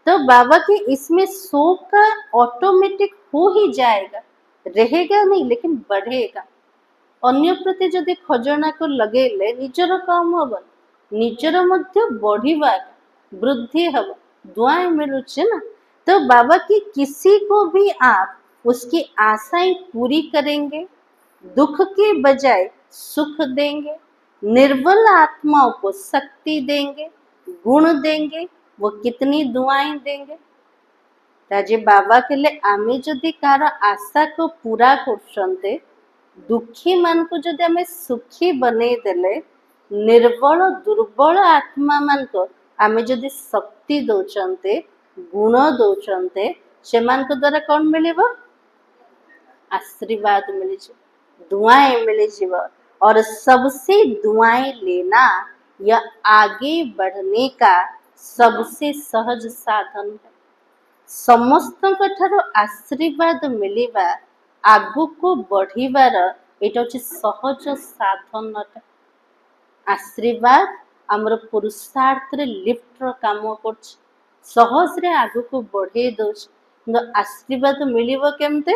तो बाबा के इसमें सो का ऑटोमेटिक हो ही जाएगा रहेगा नहीं लेकिन बढ़ेगा अन्य प्रति जदि खजाना को लगेले निजर कम हम निजर मध्य बढ़िबा वृद्धि हम दुआएं मिलुचे ना तो बाबा की किसी को भी आप उसकी आशाएं पूरी करेंगे दुख के बजाय सुख देंगे निर्बल आत्माओं को शक्ति देंगे गुण देंगे वो कितनी दुआएं देंगे ताजे बाबा के लिए आमे जदि कार आशा को पूरा करछन्ते दुखी मान को जदि आमे सुखी बने देले निर्बल दुर्बल आत्मा मान को आमे जदि शक्ति दौचन्ते गुण दौचन्ते से मान को द्वारा कौन मिलेबो आशीर्वाद मिले दुआएं मिले और सबसे दुआएं लेना यह आगे बढ़ने का सबसे सहज साधन है समस्त आशीर्वाद मिलवा आगु को बढ़िबार एटा होछि सहज साधन आशीर्वाद आमर पुरुषार्थ रे लिफ्ट रो काम करछ सहज रे आगु को बढ़े दोछ आशीर्वाद मिलिबो केमते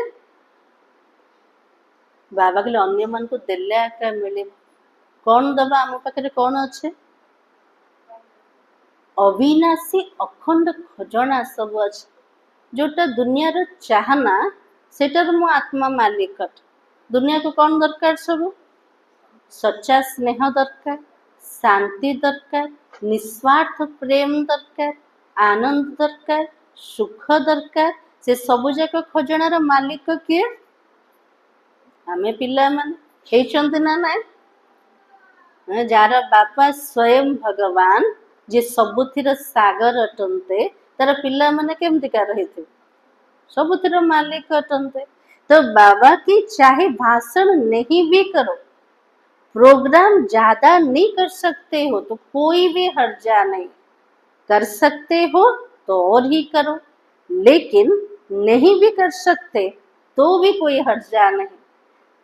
बाबा कहले अन्य मन को देले आका मिले कौन दबा आम पाखे कौन अच्छे अविनाशी अखंड खजाना सब अच्छे जोटा दुनियार चाहना सेटार मो आत्मा मालिक दुनिया को कौन दरकार सब सच्चा स्नेह दरकार शांति दरकार निस्वार्थ प्रेम दरकार आनंद दरकार सुख दरकार से सब जाक खजानार मालिक किए आमे पिला माने ना ना जार बापा स्वयं भगवान जे सबुथिर सागर अटंते तार पिला माने केमतिका रहिथे सबुथिर मालिक अटंते तो बाबा की चाहे भाषण नहीं भी करो प्रोग्राम ज्यादा नहीं कर सकते हो तो कोई भी हर्जा नहीं कर सकते हो तो और ही करो लेकिन नहीं भी कर सकते तो भी कोई हर्जा नहीं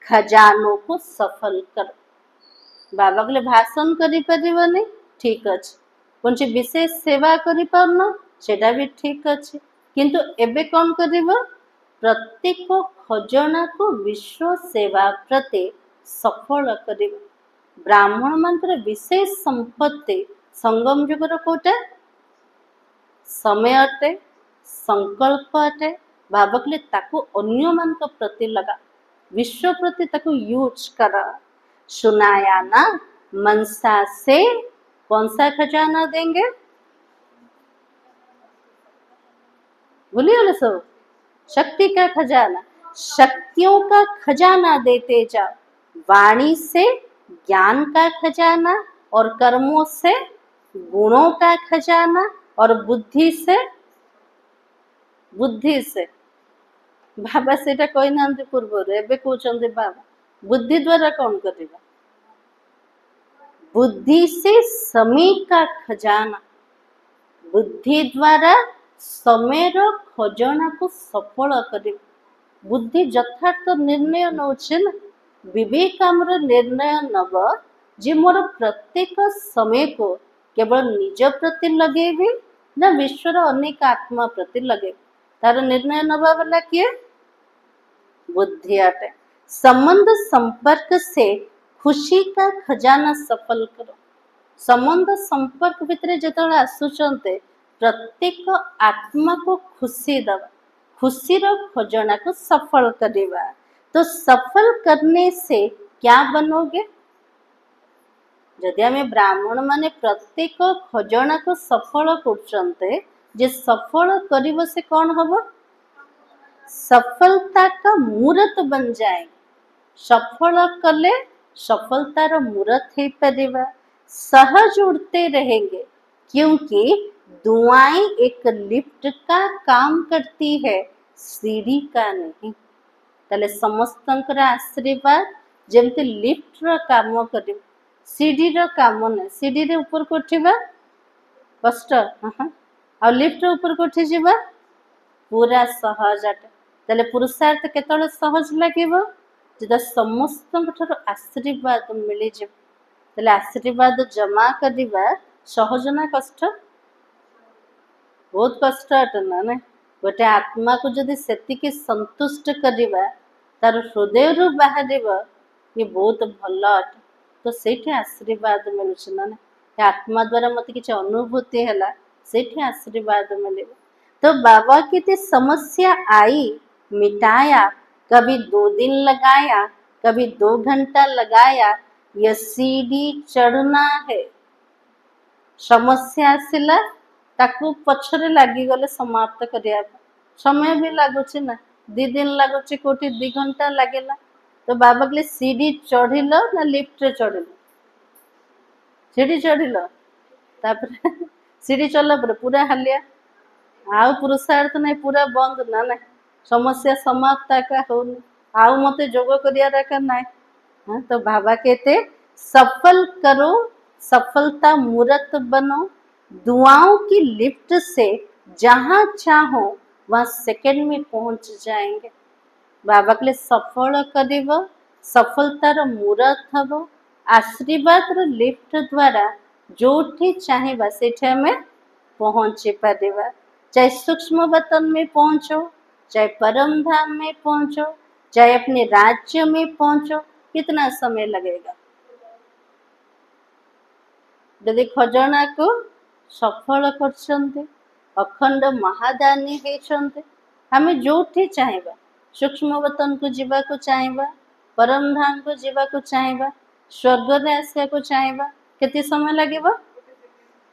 खजानों को सफल करो बाबा के भाषण करि परिबनी ठीक अछि कोनची विशेष सेवा करि परनो सेटा भी ठीक अछि किंतु एबे कौन करिबो प्रत्येक खजाना को विश्व सेवा प्रति सफल करिबो ब्राह्मण मंत्र विशेष संपत्ति संगम जुगर कोटा समय अटे संकल्प अटे बाबा के ताको अन्य मान को प्रति लगा विश्व प्रति तक यूज करा सुनाया ना मनसा से कौन सा खजाना देंगे बोलिए सब शक्ति का खजाना शक्तियों का खजाना देते जाओ वाणी से ज्ञान का खजाना और कर्मों से गुणों का खजाना और बुद्धि से बाबा सेटा कही ना पूर्व एबे कहते बाबा बुद्धि द्वारा कौन करेगा बुद्धि से समय का खजाना बुद्धि द्वारा समय खजाना को सफल कर बुद्धि यथार्थ निर्णय नौचे ना विवेक आमर निर्णय नब जे मोर प्रत्येक समय को केवल निज प्रति लगेबी ना विश्वर अनेक आत्मा प्रति लगे तार निर्णय नबा वाला किए बुद्धि अटे संबंध संपर्क से खुशी का खजाना सफल करो संबंध संपर्क भितर जो आसुचंते प्रत्येक आत्मा को खुशी दवा खुशी खजाना को सफल करवा तो सफल करने से क्या बनोगे जदि आम ब्राह्मण माने प्रत्येक खजाना को सफल करते जे सफल करिव से कौन हम सफलता का मूर्त बन जाए सफल कले सफलतार मूर्त हो परिवा सहज उड़ते रहेंगे क्योंकि दुआएं एक लिफ्ट का काम करती है सीढ़ी का नहीं ताले समस्त आशीर्वाद जमती लिफ्ट रो काम कर सीढ़ी रो काम ना सीढ़ी रे ऊपर को उठिबा कष्ट आ लिफ्ट ऊपर को उठी जीवा पूरा सहज ताले पुरुषार्थ केतବେଳେ सहज लागिबो जेदा समस्तଙ୍କ ଠାରୁ आशीर्वाद मिली जे ताले आशीर्वाद जमा करबा सहज ना कष्ट बहुत कष्ट अटे ना ना गोटे आत्मा को जदि सेतिके संतुष्ट करबा तार हृदय रु बाहर ये बहुत भल अटे तो सेठी आशीर्वाद मिलुछ ना ना आत्मा द्वारा मत किसी अनुभूति है सेठी आशीर्वाद मिले तो बाबा की समस्या आई मिटाया कभी 2 दिन लगाया कभी 2 घंटा लगाया यह सीढ़ी चढ़ना है समस्या आसिला ताकू पछरे लागी गले समाप्त करिया समय भी लागुच ना 2 दिन लागुच कोटी 2 घंटा लागेला तो बाबा के सीढ़ी चढ़िल ना लिफ्ट रे चढ़िल सीढ़ी चढ़िल तापर सीढ़ी चढ़ला पर पूरा हालिया आउ पुरुषार्थ नहीं पूरा बंद ना ना समस्या समाप्त का होनी आउ मते जोग करिया रखा ना हाँ तो बाबा कहते सफल करो सफलता मूर्त बनो दुआओं की लिफ्ट से जहाँ चाहो वहाँ सेकंड में पहुंच जाएंगे बाबा के लिए सफल करिब सफलतार मूर्त हब आशीर्वाद लिफ्ट द्वारा जोठी चाहिए सेठी आमे पहुँची पारिबा चाहे सूक्ष्म वतन में पहुँचो चाहे परम धाम में पहुँचो चाहे अपने राज्य में पहुँचो कितना समय लगेगा यदि खजाना को सफल कर अखंड महादानी होती आम जो चाहिए सूक्ष्म वतन को जीवा को चाहिए परम धाम को जीवा को चाहिए स्वर्ग रे आसिया को चाहिए केते समय लगे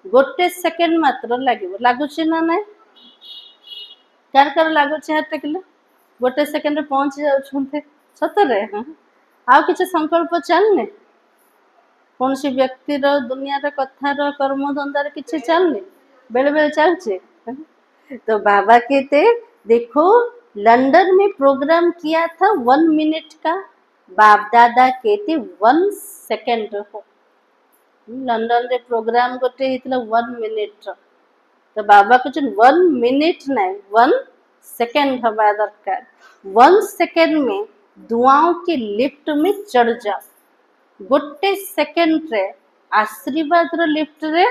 गोटे सेकेंड मात्र लगे लगुच ना ना कार कार लगुच हाथ टेकिले गोटे सेकेंड पहुंची जाउछन्ते सतरे हाँ आउ किसी संकल्प चलने कौन सी व्यक्ति दुनिया कथार कर्म धंदार किसी चलने बेले बेले चलचे तो बाबा कहते देखो लंदन में प्रोग्राम किया था 1 मिनट का बाप दादा कहते 1 सेकेंड हो लंदन रे प्रोग्राम गोटे हेतला 1 मिनट तो बाबा कुछ 1 मिनट नहीं 1 सेकेंड हवा दरकार 1 सेकेंड में दुआओं की लिफ्ट में चढ़ जाओ गोटे सेकेंड रे आशीर्वाद रो लिफ्ट रे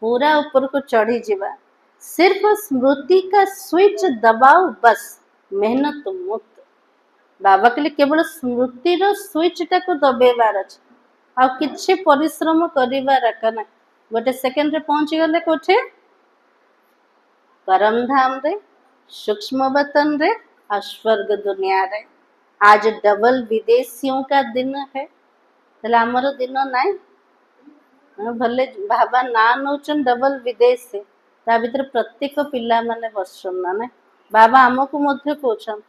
पूरा ऊपर को चढ़ी जीवा सिर्फ स्मृति का स्विच दबाओ बस मेहनत मुक्त बाबा के लिए केवल स्मृति रो स्विच टा को दबेबार अछि आ किछि परिश्रम करिबार कना गोटे सेकेंड रे पहुंची गले कोठे परम धाम रे सूक्ष्म वतन रे और स्वर्ग दुनिया रे आज डबल विदेशियों का दिन है तले हमर दिन नाई भले बाबा ना नौचन डबल विदेश से ता भीतर प्रत्येक पिला माने बसन ना ना बाबा हमको मध्य कहछन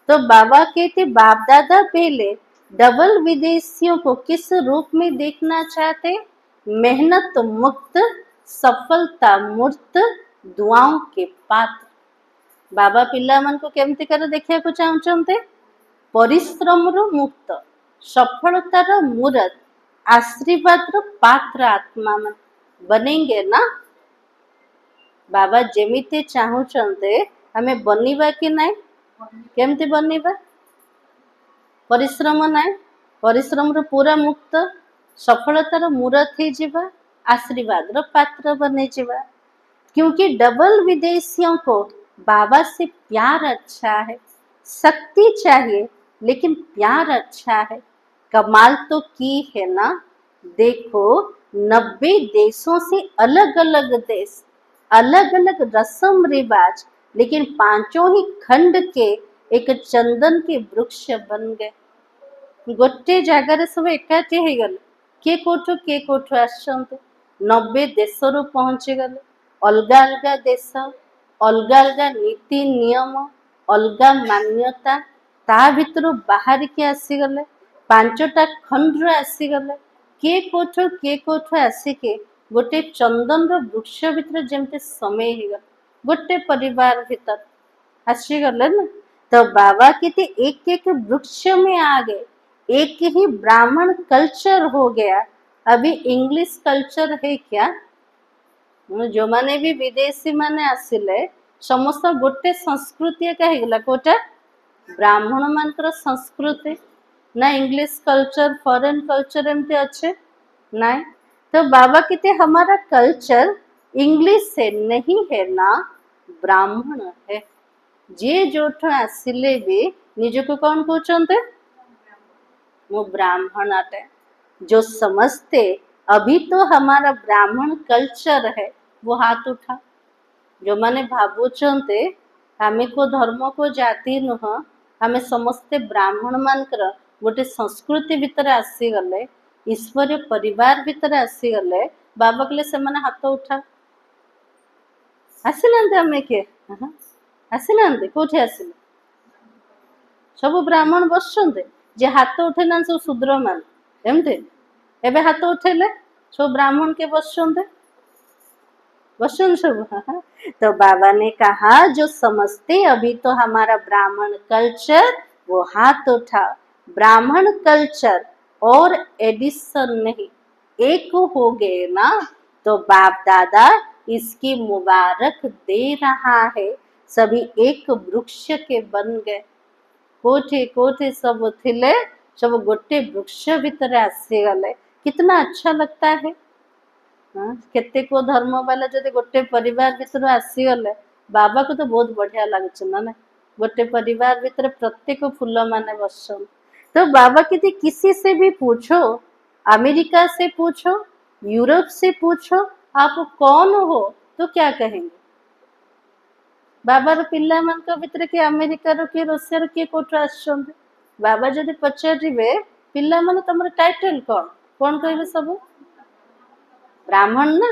तो बाबा कहते बाप दादा पहले डबल विदेशियों को किस रूप में देखना चाहते मेहनत मुक्त सफलता मूर्त दुआओं के पात्र बाबा पिला मन को केमती कर देखिया को चाहते परिश्रम रो मुक्त सफलतार मूर्त आशीर्वाद रो पात्र आत्मा मन बनेंगे ना बाबा जेमिते चाहूचंते हमें बनिबा कि नहीं केमती बनिबा परिश्रम नहीं परिश्रम रो पूरा मुक्त सफलतार मूर्त ही जीवा आशीर्वाद रो पात्र बने जीवा क्योंकि डबल विदेशियों को बाबा से प्यार अच्छा है शक्ति चाहिए लेकिन प्यार अच्छा है कमाल तो की है ना देखो 90 देशों से अलग अलग देश अलग अलग रस्म रिवाज लेकिन पांचों ही खंड के एक चंदन के वृक्ष बन गए गोटे जगार सब एकाठी हो गले के कोठो आसचंते 90 देश रु पहुंची गले अलग अलग देश अलग अलग नीति नियम अलग मान्यता ता भितर बाहर के आसीगले 5टा खंड आसीगले के कोठो आसिके गोटे चंदन वृक्ष भितर जमते समय ही गोटे परिवार भीतर आसीगले ना तो बाबा कहते एक एक वृक्ष में आ गए एक ही ब्राह्मण कल्चर हो गया अभी इंग्लिश कल्चर है क्या जो माने भी विदेशी माने आसिले समस्त गोटे संस्कृति एका हेगला कोटा ब्राह्मण मानकर संस्कृति ना इंग्लिश कल्चर फॉरेन कल्चर एमती अच्छे ना। तो बाबा कहते हमारा कल्चर इंग्लिश से नहीं है ना ब्राह्मण है। जे जो आसिले भी निजको कौन कहते वो ब्राह्मण आटे। जो समझते अभी तो हमारा ब्राह्मण कल्चर है वो हाथ उठा। जो माने भावुचंते आमे को धर्म को जाति नुह आमे समस्ते ब्राह्मण मानकर गोटे संस्कृति भितर आसी गले ईश्वर परिवार भितर आसी गले बाबा कहले से माने हाथ उठा। आसिलांते आमे के आसिलांते कोठी आसिले सब ब्राह्मण बसचंते जे हाथ उठेना सब शूद्र मान एमते एबे हाथ उठेले सब ब्राह्मण के बसचंते बसन सब। तो बाबा ने कहा जो समझते अभी तो हमारा ब्राह्मण कल्चर वो हाथ उठा। ब्राह्मण कल्चर और एडिशन नहीं एक हो गए ना। तो बाप दादा इसकी मुबारक दे रहा है। सभी एक वृक्ष के बन गए। कोठे कोठे सब थिले सब गोटे वृक्ष भीतर आसी गले। कितना अच्छा लगता है। केते को धर्म वाला जदि गोटे परिवार भीतर आसी गले बाबा को तो बहुत बढ़िया लगुच ना ना। गोटे परिवार भीतर प्रत्येक फूल माने बसन। तो बाबा कहते किसी से भी पूछो अमेरिका से पूछो यूरोप से पूछो आप कौन हो तो क्या कहेंगे। बाबार पिला मान भितर किए अमेरिकार किए रूसिया किए कोठ आसुँच बाबा जदि पचारे पिला माने तुम टाइटल कौन कौन कहे सब ब्राह्मण ना।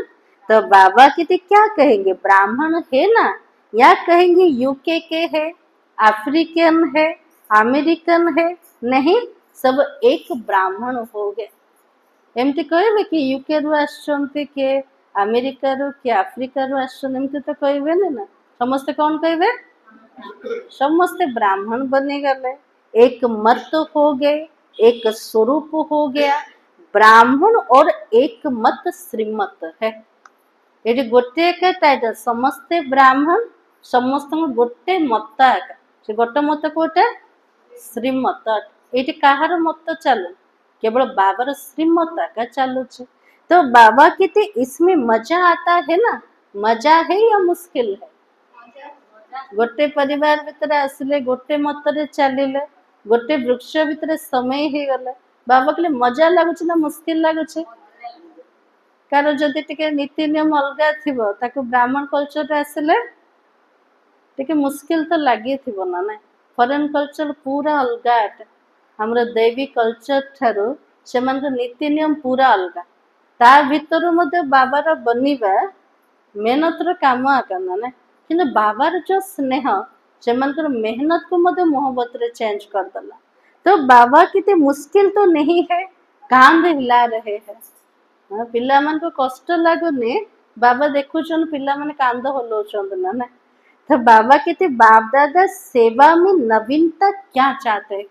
तो बाबा कहते क्या कहेंगे ब्राह्मण है ना या कहेंगे यूके के है अफ्रीकन है अमेरिकन है नहीं सब एक ब्राह्मण हो गए। एमती कहे कि यूके रु आसुँच के अमेरिका रु कि अफ्रिका रु आसुँच तो कहे ना समस्ते कौन कहे समस्ते ब्राह्मण बनी गले एक मत हो गए एक स्वरूप हो गया। ब्राह्मण और एक मत श्रीमत है ये गोटे का टाइटल समस्ते ब्राह्मण समस्त गोटे मत एका से गोटे मत कोटे श्रीमत ये कहार मत चलू केवल बाबार श्रीमत एका चलुचे। तो बाबा कहते इसमें मजा आता है ना मजा है या मुश्किल है। गोटे परिवार भीतर आसिले गोटे मतरे चलिले गोटे वृक्ष भीतर समय ही गला बाबा कहले मजा लगुच ना मुश्किल लगुच कार जदि टिके नीति नियम अलगा थिबो ताको ब्राह्मण कल्चर आसिले टिके मुश्किल तो लगी थिबो ना ना। फॉरेन कल्चर पूरा अलगा हमर दैवी कल्चर ठारो सेमान नीति नियम पूरा अलगा ता भीतर मते बाबार बनिबा मेहनतर काम आकना ना किंतु बाबार जो स्नेह से मेहनत को मत मोहब्बत रे चेंज कर दला। तो बाबा कितने मुश्किल तो नहीं है कांध हिला रहे हैं पिला मन को कष्ट लगुनि बाबा देखुचन पिला माने कांध हलौचन ना ना। तो बाबा कहते बाप दादा सेवा में नवीनता क्या चाहते हैं।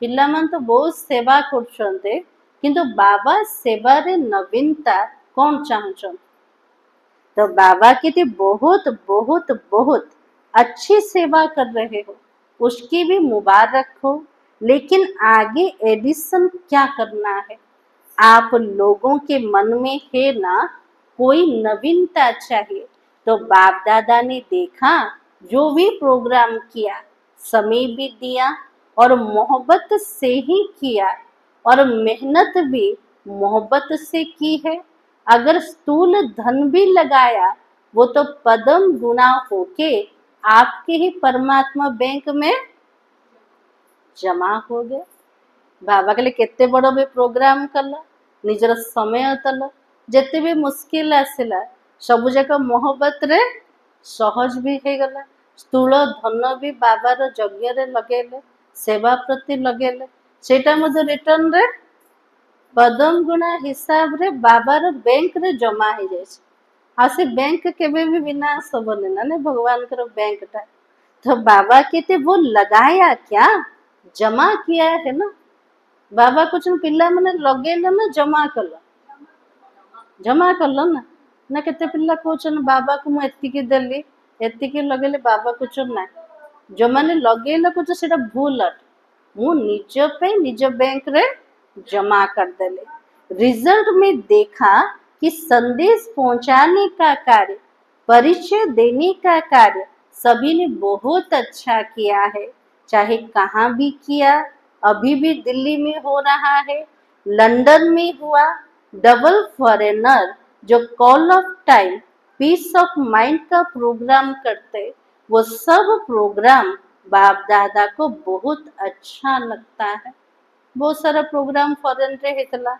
पिला मन तो बहुत सेवा करछन्ते किंतु बाबा सेवा रे नवीनता कौन चाहछन। तो बाबा कहते बहुत बहुत बहुत अच्छी सेवा कर रहे हो उसकी भी मुबारक हो लेकिन आगे एडिशन क्या करना है। आप लोगों के मन में है ना कोई नवीनता चाहिए। तो बाप दादा ने देखा जो भी प्रोग्राम किया समय भी दिया और मोहब्बत से ही किया और मेहनत भी मोहब्बत से की है। अगर स्थूल धन भी लगाया वो तो पदम गुना होके आपके ही परमात्मा बैंक में जमा हो गए। बाबा के लिए केते बड़ो भी प्रोग्राम कला निजर समय तला जेते भी मुश्किल आसिला सब जाक मोहब्बत रे सहज भी हो गला। स्थूल धन भी बाबार यज्ञ रे लगेले सेवा प्रति लगेले सेटा मधे रिटर्न रे पदम गुणा हिसाब रे बाबार बैंक रे जमा हो जाए। से बैंक केबे भी विनाश होबने ना भगवान कर बैंक टा। तो बाबा कहते वो लगाया क्या जमा किया है ना। बाबा कुछ पिला माने लगेले ना जमा कल ना ना केते पिला कहछन बाबा को मु एतिकी देली एतिकी लगेले बाबा कुछ ना जो माने लगेला कुछ सेटा भूल अट मु निज पे निज बैंक रे जमा कर देले। रिजल्ट में देखा कि संदेश पहुंचाने का कार्य, परिचय देने का कार्य सभी ने बहुत अच्छा किया है। चाहे कहाँ भी किया, अभी भी दिल्ली में हो रहा है, लंदन में हुआ, डबल फॉरेनर जो call of time peace of mind का प्रोग्राम करते, वो सब प्रोग्राम बाप दादा को बहुत अच्छा लगता है। बहुत सारा प्रोग्राम फॉरेन रे हेतला,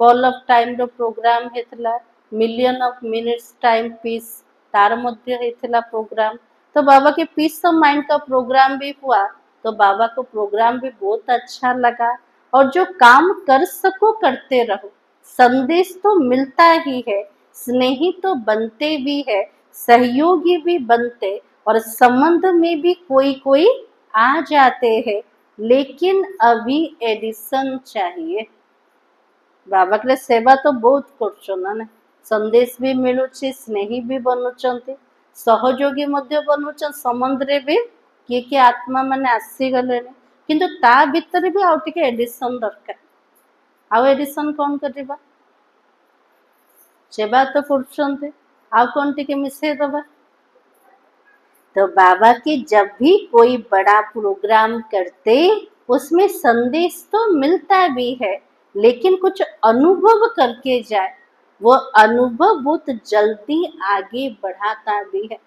कॉल ऑफ टाइम रो प्रोग्राम हेतला, million of minutes time peace तार मध्य हेतला प्रोग्राम। तो बाबा के पीस ऑफ माइंड का प्रोग्राम भी हुआ, तो बाबा को प्रोग्राम भी बहुत अच्छा लगा। और जो काम कर सको करते रहो, संदेश तो मिलता ही है, स्नेही तो बनते भी है, सहयोगी भी बनते, और संबंध में भी कोई कोई आ जाते हैं। लेकिन अभी एडिशन चाहिए। बाबा के सेवा तो बहुत कर संदेश भी मिलुछि, स्नेही भी बनुचंती, सहयोगी मध्य बनुचन, संबंध रे भी किए किए आत्मा माने आसी गले, किंतु ता भीतर भी आउ टिके एडिशन दरकार। आउ एडिशन कौन करबा? सेवा तो करछंती, आउ कौन टिके मिसे दबा। तो बाबा के जब भी कोई बड़ा प्रोग्राम करते, उसमें संदेश तो मिलता भी है, लेकिन कुछ अनुभव करके जाए, वो अनुभव बहुत जल्दी आगे बढ़ाता भी है।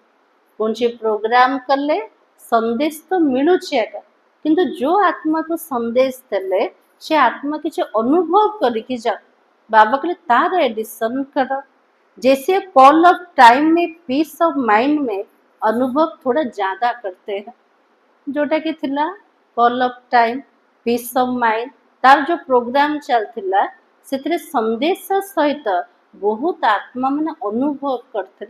कौन सी प्रोग्राम कर ले, संदेश तो मिलू छेगा, किंतु जो आत्मा को संदेश देले से आत्मा किसी अनुभव करके जा, बाबा के तार एडिशन करो। जैसे कॉल ऑफ टाइम में पीस ऑफ माइंड में अनुभव थोड़ा ज्यादा करते हैं, जोटा कि थिला call of time peace of mind तार जो प्रोग्राम चलथिला सेतरे संदेश सहित बहुत आत्मा माने अनुभव करते।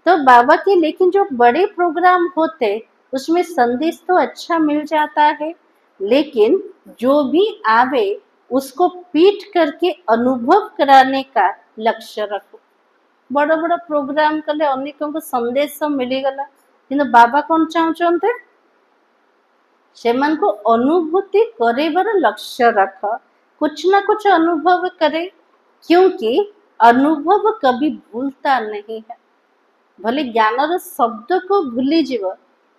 तो बाबा के लेकिन जो बड़े प्रोग्राम होते उसमें संदेश तो अच्छा मिल जाता है, लेकिन जो भी आवे उसको पीट करके अनुभव कराने का लक्ष्य रखो। बड़ बड़ प्रोग्राम कले अनेकों को संदेश मिलीगला, किंतु बाबा कौन चाहते सेमान को अनुभूति करेबार लक्ष्य रख, कुछ ना कुछ अनुभव करे, क्योंकि अनुभव कभी भूलता नहीं है। भले ज्ञानर शब्द को भूली जीव,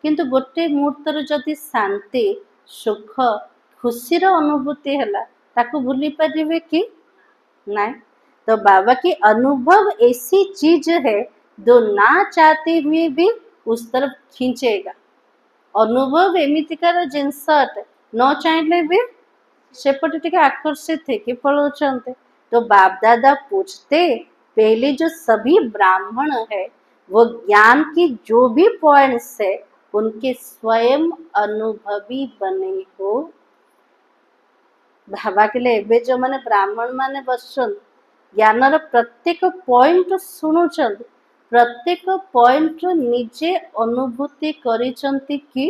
किंतु गोटे मुहूर्तर जदि शांति सुख खुशीर अनुभूति है ताको भूली पारे कि नहीं। तो बाबा की अनुभव ऐसी चीज है जो ना चाहते हुए भी उस तरफ खींचेगा। अनुभव एमितिकार जिनस न चाहले भी सेपटे टिके आकर्षित है कि पलाउछन्ते। तो बाप दादा पूछते, पहले जो सभी ब्राह्मण है वो ज्ञान की जो भी पॉइंट्स है उनके स्वयं अनुभवी बने हो। भावा के लिए एबे जो माने ब्राह्मण माने बसन ज्ञानर प्रत्येक पॉइंट शुणुचन, प्रत्येक पॉइंट निजे अनुभूति करिसंती कि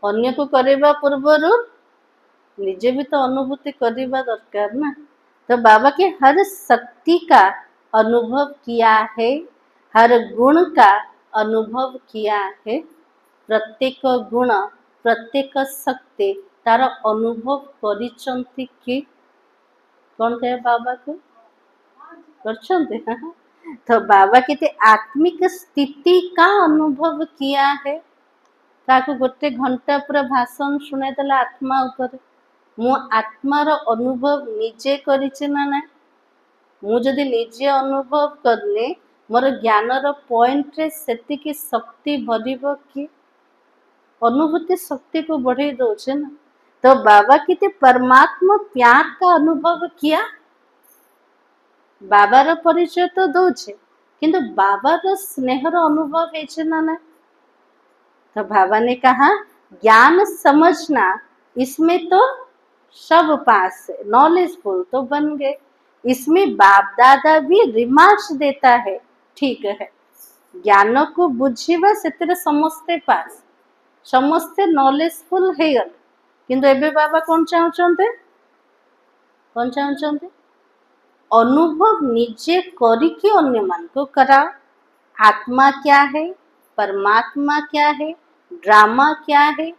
अन्य को करबा पूर्वरु निजे भी तो अनुभूति करबा दरकार ना। तो बाबा के हर शक्ति का अनुभव किया है, हर गुण का अनुभव किया है, प्रत्येक गुण प्रत्येक शक्ति तार अनुभव करिसंती कि कौन कहे बाबा को करछन्ते। तो बाबा के आत्मिक स्थिति का अनुभव किया है। ताको गोटे घंटा पूरा भाषण शुणाई देला आत्मा ऊपर, मु आत्मार अनुभव निजे करिछि ना ना। मु जदि निजे अनुभव करले मोर ज्ञानर पॉइंट रे सेतिकी शक्ति भरिबो कि अनुभूति शक्ति को बढ़े दौचे ना। तो बाबा की परमात्मा प्यार का अनुभव किया, बाबार परिचय तो दौचे, किंतु बाबार स्नेहर अनुभव है ना ना। तो बाबा ने कहा ज्ञान समझना इसमें तो सब पास है, नॉलेजफुल तो बन गए। इसमें बाप दादा भी रिमार्क्स देता है, ठीक है ज्ञान को बुझीबा से समस्ते पास, समस्ते नॉलेजफुल है गल, किंतु एबे बाबा कौन चाहते, कौन चाहते अनुभव निजे करिके अन्य मान को करा। आत्मा क्या है, परमात्मा क्या है, ड्रामा क्या है,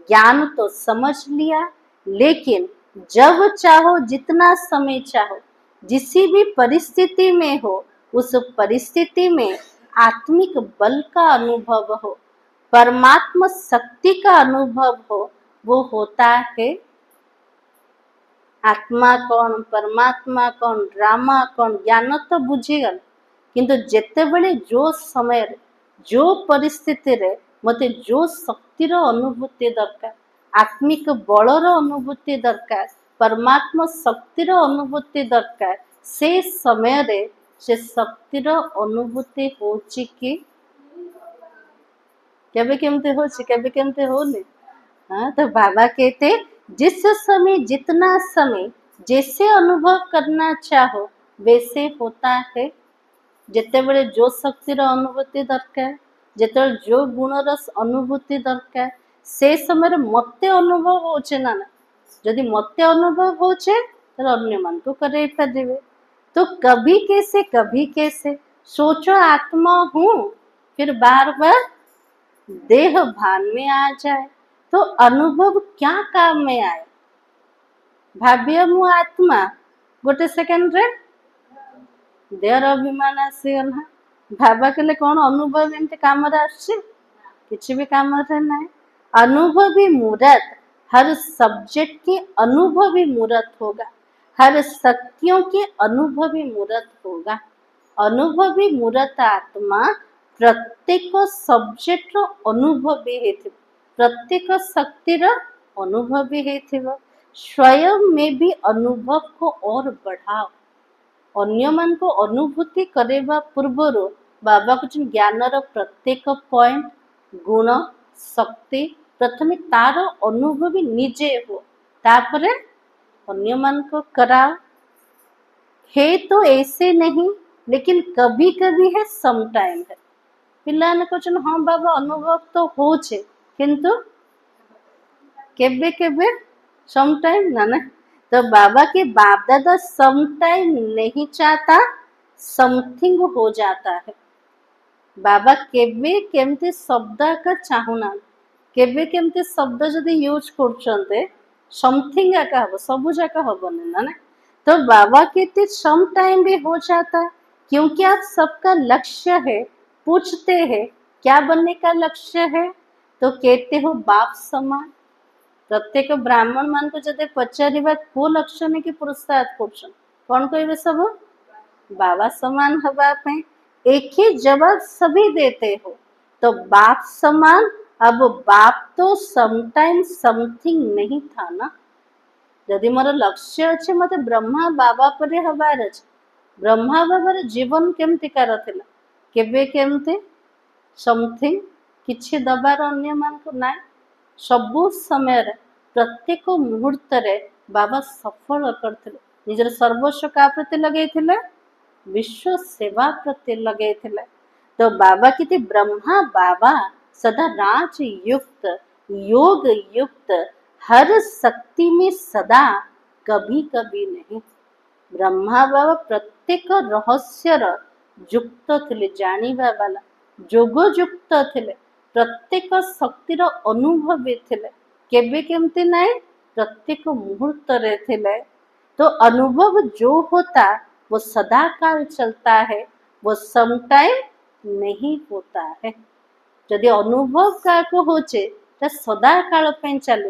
ज्ञान तो समझ लिया, लेकिन जब चाहो, जितना समय चाहो, जिसी भी परिस्थिति में हो, उस परिस्थिति में आत्मिक बल का अनुभव हो, परमात्मा शक्ति का अनुभव हो, वो होता है आत्मा कौन, परमात्मा कौन, ड्रामा कौन, ज्ञान तो बुझीगल, किंतु जेतेबेले जो समय जो परिस्थिति रे मते जो शक्तिर अनुभूति दरकार, आत्मिक बलर अनुभूति दरकार, परमात्मा शक्तिर अनुभूति दरकार, से समय रे से शक्तिर अनुभूति होची कि केबे केमते होची, केबे केमते होनी। हाँ, तो बाबा कहते जिस समय, जितना समय, जैसे अनुभव करना चाहो वैसे होता है। जेतेबेले जो शक्तिर अनुभूति दरकार, जेतेबेले जो गुणर अनुभूति दरकार, से समय मते अनुभव होचे ना ना, जदि मते अनुभव होचे तो अन्य मन को करे पारिबे। तो कभी कैसे सोचो आत्मा हूँ, फिर बार बार देह भान में आ जाए, तो अनुभव क्या काम में आए। भाव्य मु आत्मा गोटे सेकेंड रे देहर अभिमान आसीगला, भावा कले कौन अनुभव एमती काम किसी भी काम ना। अनुभवी मूर्त हर सब्जेक्ट के अनुभवी मूर्त होगा, हर शक्तियों के अनुभवी मूर्त होगा। अनुभवी मूर्त आत्मा प्रत्येक सब्जेक्ट अनुभवी है, प्रत्येक शक्तिर अनुभवी है। स्वयं में भी अनुभव को और बढ़ाओ। अन्य मान को अनुभूति करेबा पूर्वर बाबा कुछ ज्ञानर प्रत्येक पॉइंट, गुण, शक्ति प्रथमे तार अनुभवी निजे हो, तापरे अन्य मान को कराओ। है तो ऐसे नहीं, लेकिन कभी कभी है, सम टाइम है। पिला ने कहछन हाँ बाबा अनुभव तो होछे, किंतु केबे केबे सम टाइम ना ना। तो बाबा के बाप दादा सम टाइम नहीं चाहता, समथिंग हो जाता है। बाबा केबे केमती शब्द का चाहूना, केबे केमती शब्द जदि यूज करछन्ते समथिंग का हबो, सबु जाका हबोनी ना ना। तो बाबा कहते सम टाइम भी हो जाता, क्योंकि आप सबका लक्ष्य है। पूछते हैं क्या बनने का लक्ष्य है, तो कहते हो बाप समान। प्रत्येक ब्राह्मण मान को जब पचारिबा को लक्ष्य नहीं कि पुरस्कार करछन, कौन कहबे सब बाबा समान हवा पे। एक ही जवाब सभी देते हो, तो बाप समान। अब बाप तो समटाइम समथिंग नहीं था ना। यदि मोर लक्ष्य अच्छे मते ब्रह्मा बाबा परे हबार अछि, ब्रह्मा बाबार जीवन केमती कार थिला, केबे केमती समथिंग किछि दबार अन्य मान को नाय। सबु समय प्रत्येक मुहूर्त रे बाबा सफल करथिले, निजर सर्वस्व का प्रति लगे थिले, विश्व सेवा प्रति लगे थिले। तो बाबा किति ब्रह्मा बाबा सदा राज युक्त, योग युक्त, हर शक्ति में सदा, कभी कभी नहीं। ब्रह्मा बाबा प्रत्येक रहस्यर युक्त थिले, जानिबा वाला जोग युक्त थिले, प्रत्येक शक्तिर अनुभवी थिले, केबे केमती नाई, प्रत्येक मुहूर्त रे थिले। तो अनुभव जो होता वो सदा काल चलता है, वो सम टाइम नहीं होता है। यदि अनुभव का को होचे तो सदा काल पे चलो,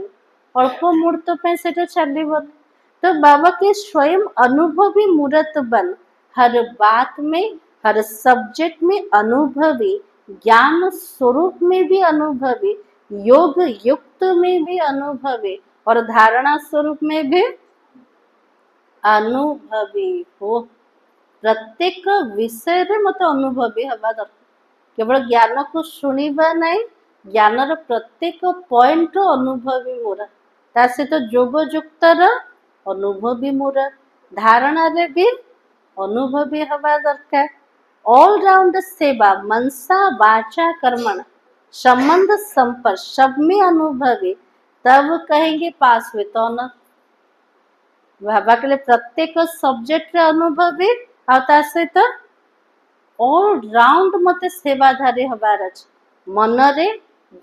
अल्प मुहूर्त पे सेटा चलिबो। तो बाबा के स्वयं अनुभवी मूर्त बन, हर बात में, हर सब्जेक्ट में अनुभवी, ज्ञान स्वरूप में भी अनुभवी, योग युक्त में भी अनुभवी, और धारणा स्वरूप में भी अनुभवी हो। प्रत्येक विषय रे मत अनुभवी हवा दरकार। केवल ज्ञान को शुणिबा नहीं, ज्ञानर प्रत्येक पॉइंट अनुभवी मोरा, ता सहित जोग युक्तर अनुभवी मोरा, धारणा रे भी अनुभवी हवा दरकार। ऑलराउंड सेवा मनसा वाचा कर्मण संबंध संपर्क सब में अनुभवी, तब कहेंगे पास हुए तो न। बाबा के लिए प्रत्येक सब्जेक्ट रे अनुभवी, आता सहित ऑल राउंड मते सेवाधारी हबार अछि मनरे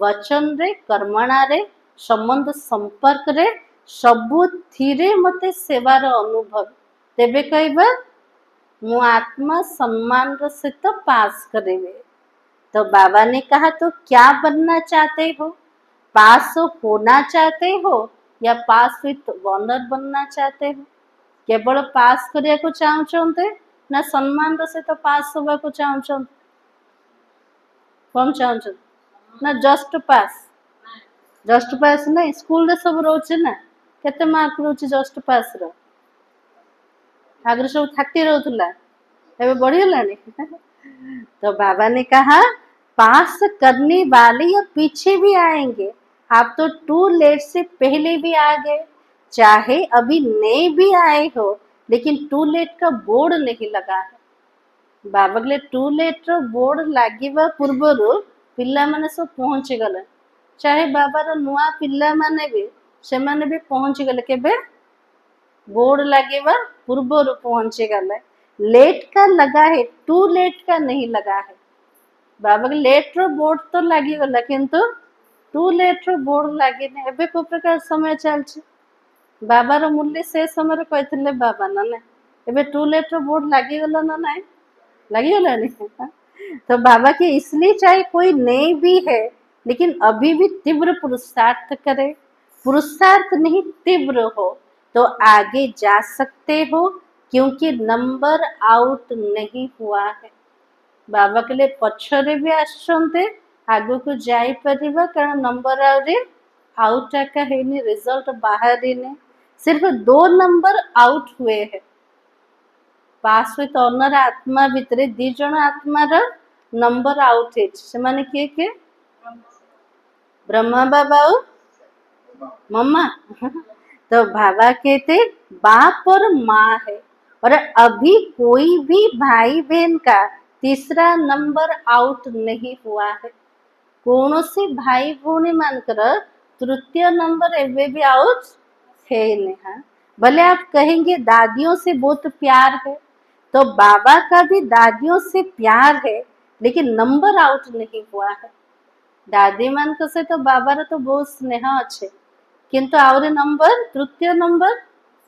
वचन रे कर्मणारे संबंध संपर्क रे सबुथिरे मते सेवार अनुभव तेबे कहबा मु आत्मा सम्मान सहित पास करेंगे। तो बाबा ने कहा तो क्या बनना चाहते हो, पास होना चाहते हो या पास विथ ऑनर बनना चाहते हो? केवल पास करिया को चाहते ना सम्मान सहित पास होगा को चाहते? कौन चाहते ना जस्ट पास नहीं स्कूल रे सब रोचे ना केते मार्क रोचे जस्ट पास रो आगे सब 30 रोतला एबे बढ़िगलानी तो बाबा ने कहा पास करने वाले या पीछे भी आएंगे, आप तो टू लेट से पहले भी आ गए, चाहे अभी नए भी आए हो लेकिन टू लेट का बोर्ड नहीं लगा है। बाबा के टू लेट रो बोर्ड लागिबा पूर्वरु पिल्ला माने सब पहुंची गले, चाहे बाबार नुआ पिल्ला माने भी सेमाने भी पहुंची गले केबे बोर्ड लगेगा पूर्वरु पहुंचे गले। लेट का लगा है टू लेट का नहीं लगा है। बाबा के लेट रो बोर्ड तो लगी गला किंतु टू लेट रो बोर्ड लगे नहीं। एबे को प्रकार समय चलछि बाबार मूल्य से समय रे कहथिले बाबा ना ना एबे टू लेट रो बोर्ड लगी गला ना ना लगी गला नहीं तो बाबा के इसलिए चाहे कोई नहीं भी है लेकिन अभी भी तीव्र पुरुषार्थ करे, पुरुषार्थ नहीं तीव्र हो तो आगे जा सकते हो क्योंकि नंबर आउट नहीं हुआ है। बाबा के लिए पछरे भी आसते आगु को जाई परिबा कारण नंबर आउट का है नहीं, रिजल्ट बाहर ही नहीं, सिर्फ 2 नंबर आउट हुए हैं। पास विथ ऑनर आत्मा भितरे 2 जन आत्मार नंबर आउट है से माने के ब्रह्मा बाबा और मम्मा तो बाबा कहते बाप और माँ है और अभी कोई भी भाई बहन का तीसरा नंबर आउट नहीं हुआ है। कौन से भाई भौणी मानकर तृतीय नंबर एवे भी आउट है नहीं। भले आप कहेंगे दादियों से बहुत प्यार है तो बाबा का भी दादियों से प्यार है लेकिन नंबर आउट नहीं हुआ है। दादी मान से तो बाबार तो बहुत स्नेह अच्छे किंतु आउरे नंबर तृतीय नंबर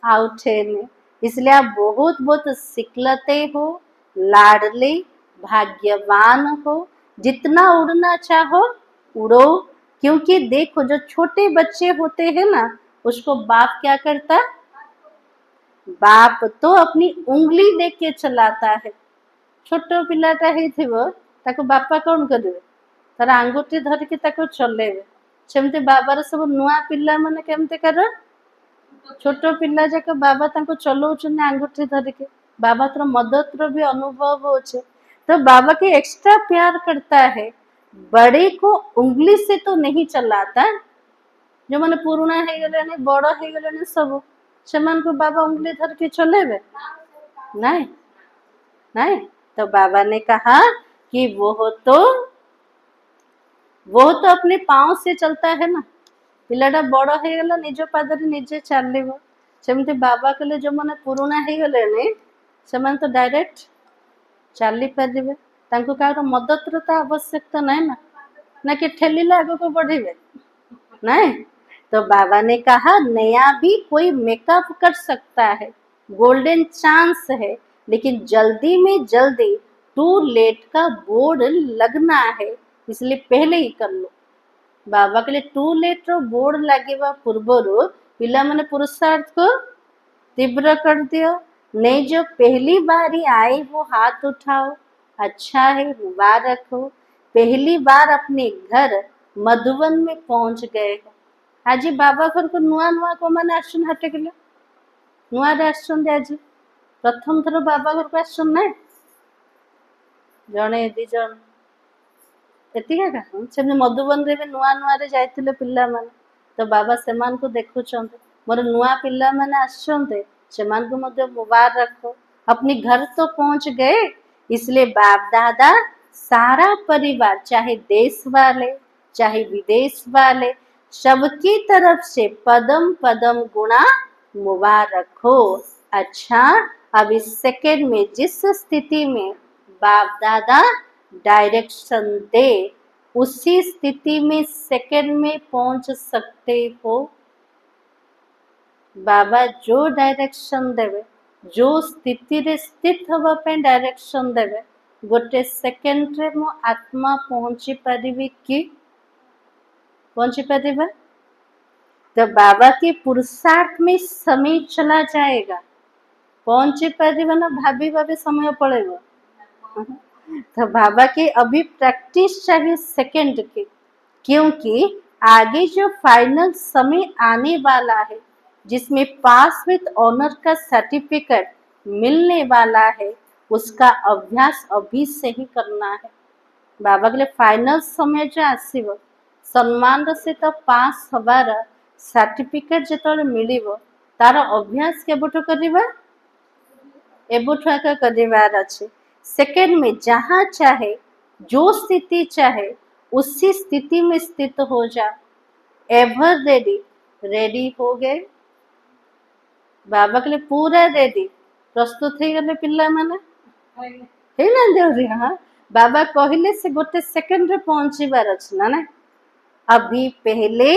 आउट है नहीं। इसलिए आप बहुत बहुत सिकलते हो, लाडले भाग्यवान हो, जितना उड़ना चाहो उड़ो क्योंकि देखो जो छोटे बच्चे होते हैं ना उसको बाप क्या करता, बाप तो अपनी उंगली देख के चलाता है। छोटो पिलाटा हेथिबो ताको बापा कौन करिवे तार आंगुठी धरिकी ताको चलेबे सेमती बाबार सब नुआ पिला माने केमते कर छोटो पिला जाक बाबा ताको चलाउछन आंगुठी धरिकी बाबा तर मदद भी अनुभव होचे तो बाबा के एक्स्ट्रा प्यार करता है। बड़े को उंगली से तो नहीं चलाता, जो मैंने पुराना है गले बड़ है गले सब सेमान को बाबा उंगली धर के चलेबे नहीं नहीं। तो बाबा ने कहा कि वो तो अपने पाँव से चलता है ना, पिलाटा बड़ हो गला निज पादरे निजे चलिबो सेमती बाबा कले जो माने पुराना हो गले सेमान तो डायरेक्ट चली पारिबे तांको कार मदद तो आवश्यकता नहीं ना ना कि ठेलिला आगे को बढ़िबे नहीं। तो बाबा ने कहा नया भी कोई मेकअप कर सकता है, गोल्डन चांस है लेकिन जल्दी में जल्दी टू लेट का बोर्ड लगना है इसलिए पहले ही कर लो। बाबा के लिए टू लेट रो बोर्ड लगे पूर्वर पिला माने पुरुषार्थ को तीव्र कर दियो। नहीं जो पहली बार ही आए वो हाथ उठाओ, अच्छा है मुबारक हो, पहली बार अपने घर मधुबन में पहुंच गए हो। आज बाबा घर को नुआ नुआ को मैंने आसन हाटे के नुआ आसन आज प्रथम थर बाबा घर को आसन ना जड़े दी जन एतिका से मधुबन रे भी नुआ नुआ रे जाइतिले पिल्ला माने तो बाबा सेमान को देखुछन्ते मोर नुआ पिल्ला माने आछन्ते सेमान को मध्य मुबारक हो। अपने घर तो पहुंच गए इसलिए बाप दादा सारा परिवार चाहे देश वाले चाहे विदेश वाले सबकी तरफ से पदम पदम गुणा मुबारक हो। अच्छा अब इस सेकंड में जिस स्थिति में बाप दादा डायरेक्शन दे, उसी स्थिति में सेकंड में पहुंच सकते हो। बाबा जो डायरेक्शन देवे, जो स्थिति रे स्थित हवा पे डायरेक्शन देवे, गोटे सेकेंड रे मो आत्मा पहुंची परिबी कि पहुंची परिबा? तो बाबा के पुरुषार्थ में समय चला जाएगा, पहुंची परिबा ना भाभी भाभी समय पड़ेगा। तो बाबा के अभी प्रैक्टिस चाहिए सेकंड की, क्योंकि आगे जो फाइनल समय आने वाला है जिसमें पास विद ऑनर का सर्टिफिकेट मिलने वाला है, उसका अभ्यास अभी से ही करना है। बाबा के लिए फाइनल समय जो आसीब सम्मान से तो पास हबार सर्टिफिकेट जो मिलिबो, तार अभ्यास केबठु करिबा? एबठु आका करिवार अछि। सेकेंड में जहाँ चाहे जो स्थिति चाहे उसी स्थिति में स्थित हो जा। एवर रेडी, रेडी हो गए बाबा के लिए पूरा रेडी, प्रस्तुत हो गले पिला माने हे ना देवरी। हाँ, बाबा कहले से गोटे सेकेंड रे पहुंचीबार अछि ना। अभी पहले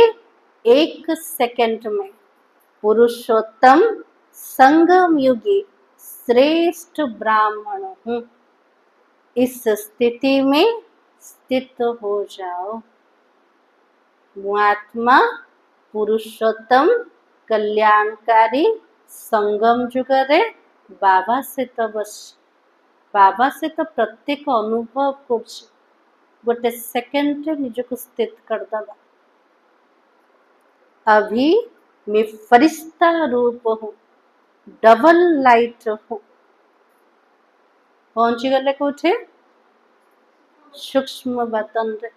एक सेकेंड में पुरुषोत्तम संगम युगी श्रेष्ठ ब्राह्मण हूँ, इस स्थिति में स्थित हो जाओ। आत्मा पुरुषोत्तम कल्याणकारी संगम जुगरे बाबा से तो बस, बाबा से तो प्रत्येक अनुभव कर गोटे सेकेंड निजको स्थित कर दबा। अभी मैं फरिश्ता रूप हूँ, डबल लाइट हूँ। पहुंची गले कोठे? सूक्ष्म बतन रे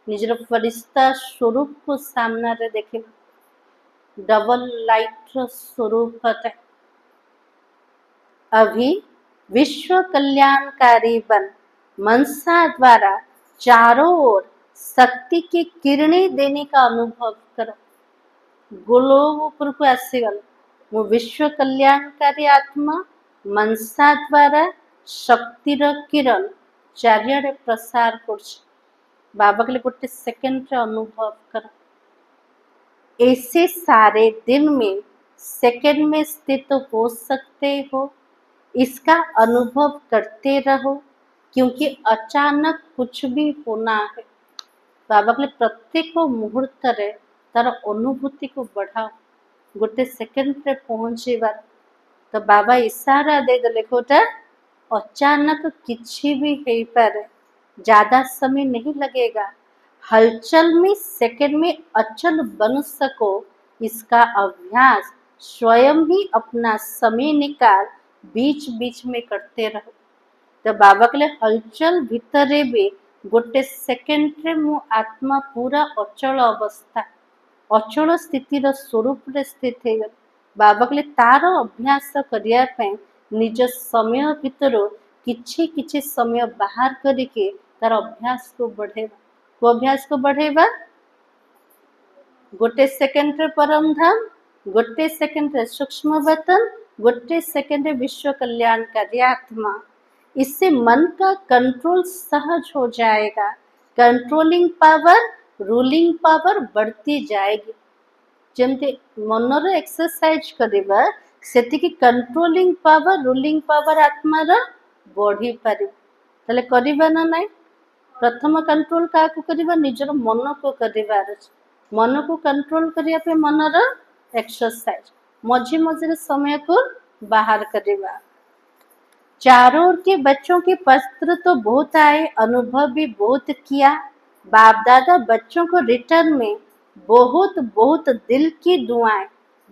निजर फरिश्ता स्वरूप को सामना रे देखे, डबल लाइट स्वरूप है। अभी विश्व कल्याणकारी बन मनसा द्वारा चारों ओर शक्ति की किरणें देने का अनुभव करो। गोलोक ऊपर को आसीगल, वो विश्व कल्याणकारी आत्मा मनसा द्वारा शक्तिर किरण चारियाडे प्रसार करछ। बाबा के लिए गोटे सेकेंड रे अनुभव कर। ऐसे सारे दिन में सेकेंड में स्थित हो सकते हो, इसका अनुभव करते रहो, क्योंकि अचानक कुछ भी होना है। बाबा के लिए प्रत्येक मुहूर्त रे तार अनुभूति को बढ़ाओ, गोटे सेकेंड रे पहुंचीबार। तो बाबा इशारा दे देले कोटा अचानक किसी भी हो पारे, ज्यादा समय नहीं लगेगा। हलचल में सेकेंड में अचल बन सको, इसका अभ्यास स्वयं ही अपना समय निकाल बीच बीच में करते रहो। तो बाबा के लिए हलचल भितरे भी गोटे सेकेंड रे मो आत्मा पूरा अचल अवस्था, अचल स्थितिर स्वरूप रे स्थित है। बाबा के लिए तार अभ्यास करिया पे निज समय भितर किछि किछि समय बाहर करके तार अभ्यास को बढ़ेबा। को अभ्यास को बढ़ेबा? गोटे सेकेंड रे परम धाम, गोटे सेकेंड रे सूक्ष्म वतन, गोटे सेकेंड रे विश्व कल्याणकारी आत्मा। इससे मन का कंट्रोल सहज हो जाएगा, कंट्रोलिंग पावर, रूलिंग पावर बढ़ती जाएगी। जमते मनर एक्सरसाइज करिबा सेतिकी कंट्रोलिंग पावर, रूलिंग पावर आत्मार बढ़ी पारे। तले करिबा ना नहीं? प्रथम कंट्रोल का करिबा? निजर मन को करिबार अछि। मन को कंट्रोल करिया पे मनर एक्सरसाइज, मझे मझे समय को बाहर करिबा। चारों ओर के बच्चों के पत्र तो बहुत आए, अनुभव भी बहुत किया। बाप दादा बच्चों को रिटर्न में बहुत बहुत दिल की दुआएं,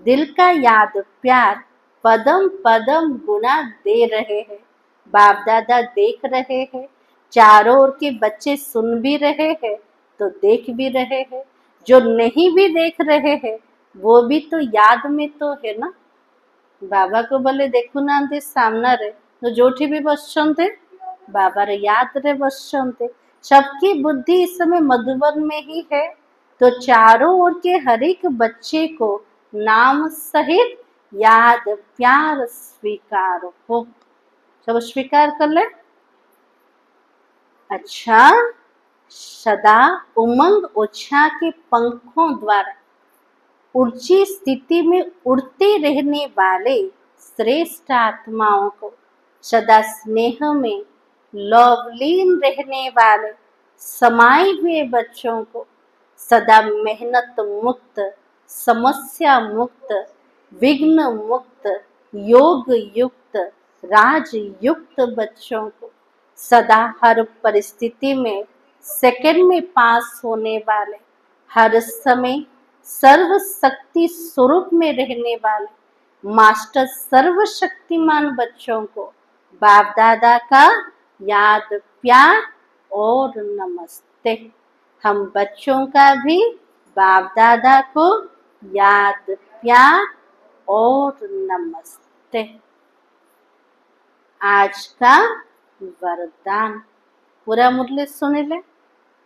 दिल का याद प्यार पदम पदम गुना दे रहे हैं। बाप दादा देख रहे हैं, चारों ओर के बच्चे सुन भी रहे हैं तो देख भी रहे हैं। जो नहीं भी देख रहे हैं वो भी तो याद में तो है ना। बाबा को बोले देखु ना सामना रे, तो जोठी भी बसते बाबा रे याद रे बसते। सबकी बुद्धि इस समय मधुबन में ही है, तो चारों ओर के हर एक बच्चे को नाम सहित याद प्यार स्वीकार हो। सब स्वीकार कर ले। अच्छा, सदा उमंग उत्साह के पंखों द्वारा ऊंची स्थिति में उड़ते रहने वाले श्रेष्ठ आत्माओं को, सदा स्नेह में लवलीन रहने वाले समाये हुए बच्चों को, सदा मेहनत मुक्त, समस्या मुक्त, विघ्न मुक्त, योग युक्त, राज युक्त बच्चों को, सदा हर परिस्थिति में सेकंड में पास होने वाले, हर समय सर्वशक्ति स्वरूप में रहने वाले मास्टर सर्वशक्तिमान बच्चों को बाप दादा का याद प्यार और नमस्ते। हम बच्चों का भी बाप दादा को याद प्यार और नमस्ते। आज का वरदान पूरा मुरली सुनिले।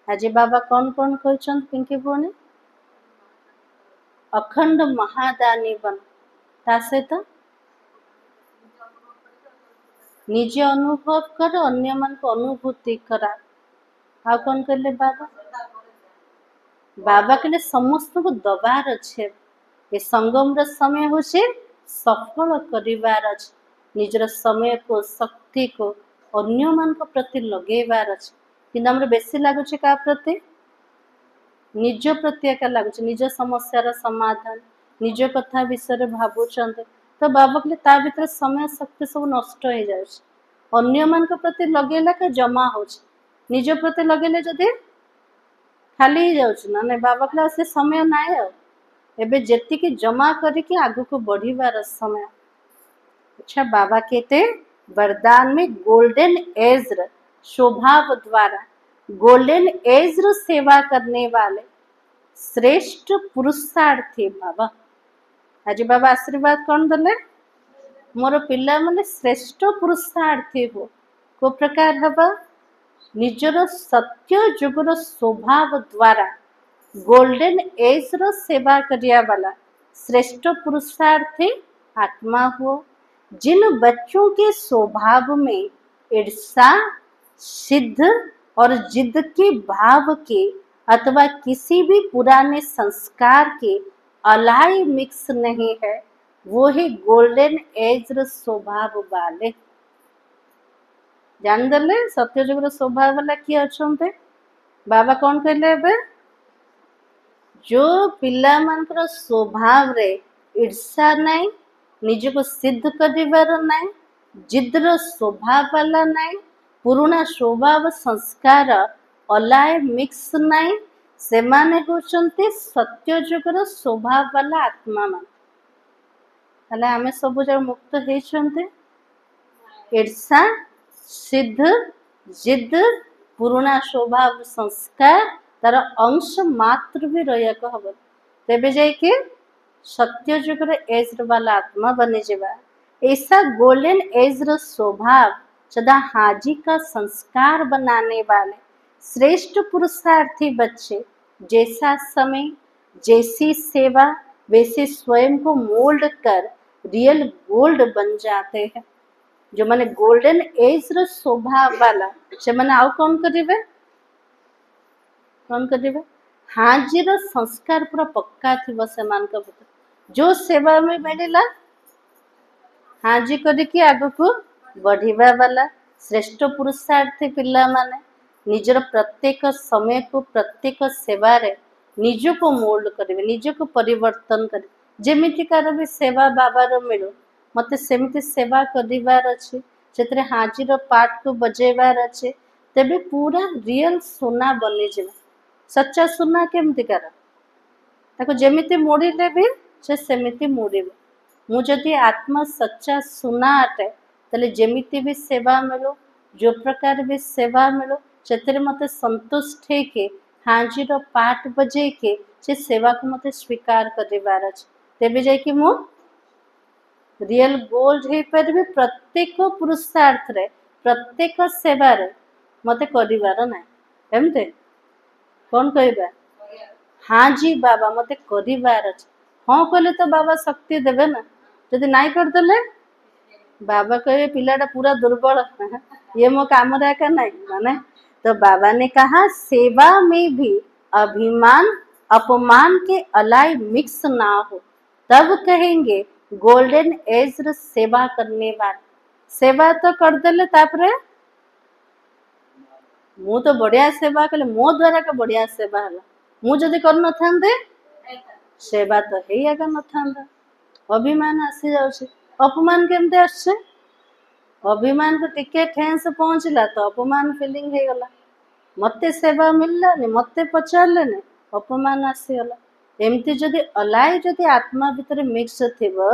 आज बाबा कौन कौन कहते पिंकी बोने अखंड महादानी बन ता सहित निजे अनुभव कर अन्य मन को अनुभूति करा। आ कौन कहले बाबा बाबा कहले समस्त को दबार अच्छे ये संगम र समय हो सफल करिवार अच्छे निजर समय को शक्ति को अन्य मन को प्रति लगेबार अच्छे कि हमरे बेसी लागुचे का प्रति निज प्रति एका लागुचे निज समस्यार समाधान निज कथा विषय भावुचंत तो बाबा कहले ता भीतर समय शक्ति सब नष्ट हो जाए अन्य मान प्रति लगेला का जमा हो निज प्रति लगेले जदि खाली ही जाउछ ना नहीं बाबा कहले से समय नाए एबे जेतिकी जमा करके आगु को बढ़िबार समय। अच्छा बाबा कहते वरदान में गोल्डन एज स्वभाव द्वारा गोल्डन एज सेवा करने वाले श्रेष्ठ पुरुषार्थी बाबा आज बाबा आशीर्वाद कौन दले मोर पिला माने श्रेष्ठ पुरुषार्थी हो को प्रकार हबा निजर सत्य जुगर स्वभाव द्वारा गोल्डन एज रो सेवा करिया वाला श्रेष्ठ पुरुषार्थी आत्मा हो जिन बच्चों के स्वभाव में ईर्षा सिद्ध और जिद के भाव के अथवा किसी भी पुराने संस्कार के अलाई मिक्स नहीं है वो ही गोल्डन एज स्वभाव वाले जान दले सत्यजुग स्वभाव वाला किए अच्छे बाबा कौन कहले बे जो पिला मानकर स्वभाव रे ईर्षा नहीं निज को सिद्ध करिवार नहीं जिद्र स्वभाव वाला नहीं पुराना स्वभाव संस्कार अलाय मिक्स नहीं से माने होचंते सत्यजुगर स्वभाव वाला आत्मा मान ताले आमे सब जग मुक्त हेचंते ईर्षा सिद्ध जिद पुराना स्वभाव संस्कार तार अंश मात्र भी रहिया को हबो तेबे जाय के सत्यजुगर एज वाला आत्मा बने जेबा ऐसा गोल्डन एज स्वभाव सदा हाजी का संस्कार बनाने वाले श्रेष्ठ पुरुषार्थी बच्चे जैसा समय जैसी सेवा वैसे स्वयं को मोल्ड कर रियल गोल्ड बन जाते हैं जो माने गोल्डन एज स्वभाव वाला से माने आउ कौन करिवे हाजिर संस्कार पूरा पक्का थी से मान का जो सेवा में मिलेला हाजी करके आगु को बढ़िबा वाला श्रेष्ठ पुरुषार्थी पिला माने निजर प्रत्येक समय को प्रत्येक सेवा रे निज को मोल्ड करेंगे निज को परिवर्तन करें जेमितिकार भी सेवा बाबार मिलू मत सेमिति सेवा करिवार अच्छे से हाजिर पार्ट को बजेबार अच्छे तेबे पूरा रियल सोना बनी जाए सच्चा सोना केमतिकार ताको जेमिति मोड़िले भी से सेमिति मोड़े मु जदि आत्मा सच्चा सोना अटे तले जेमिति भी सेवा मिलो जो प्रकार भी सेवा मिलो से मत संतुष्ट है के हाजिर पाठ बजे के से सेवा को मत स्वीकार करिवार अछि तेबे जाय कि मु रियल गोल्ड हे पर भी प्रत्येक पुरुषार्थ रे प्रत्येक सेवा रे मते करिवार ना एमते कौन कहबा हाँ जी बाबा मते करिवार अछि हाँ कहले तो बाबा शक्ति देबे ना जदि नाई कर देले बाबा कहे पिलाटा पूरा दुर्बल ये मो काम रे का नहीं माने तो बाबा ने कहा सेवा में भी अभिमान अपमान के अलाई मिक्स ना हो, तब कहेंगे गोल्डन एज सेवा करने वाले। सेवा तो करदेले तापरे मु तो बढ़िया सेवा कले, मो द्वारा का बढ़िया सेवा है, मु जदि कर न थांदे सेवा तो है आगा न थांदा। अभिमान आसी जाउछे। अपमान केमते आछे? अभिमान को टिके ठेस पहुंचला तो अपमान फीलिंग हे गला, मते सेवा मिललानी, मते पचारलेनी, अपमान आसीगला। एमती जदि अलाई जदि आत्मा भितर मिक्स थिबो,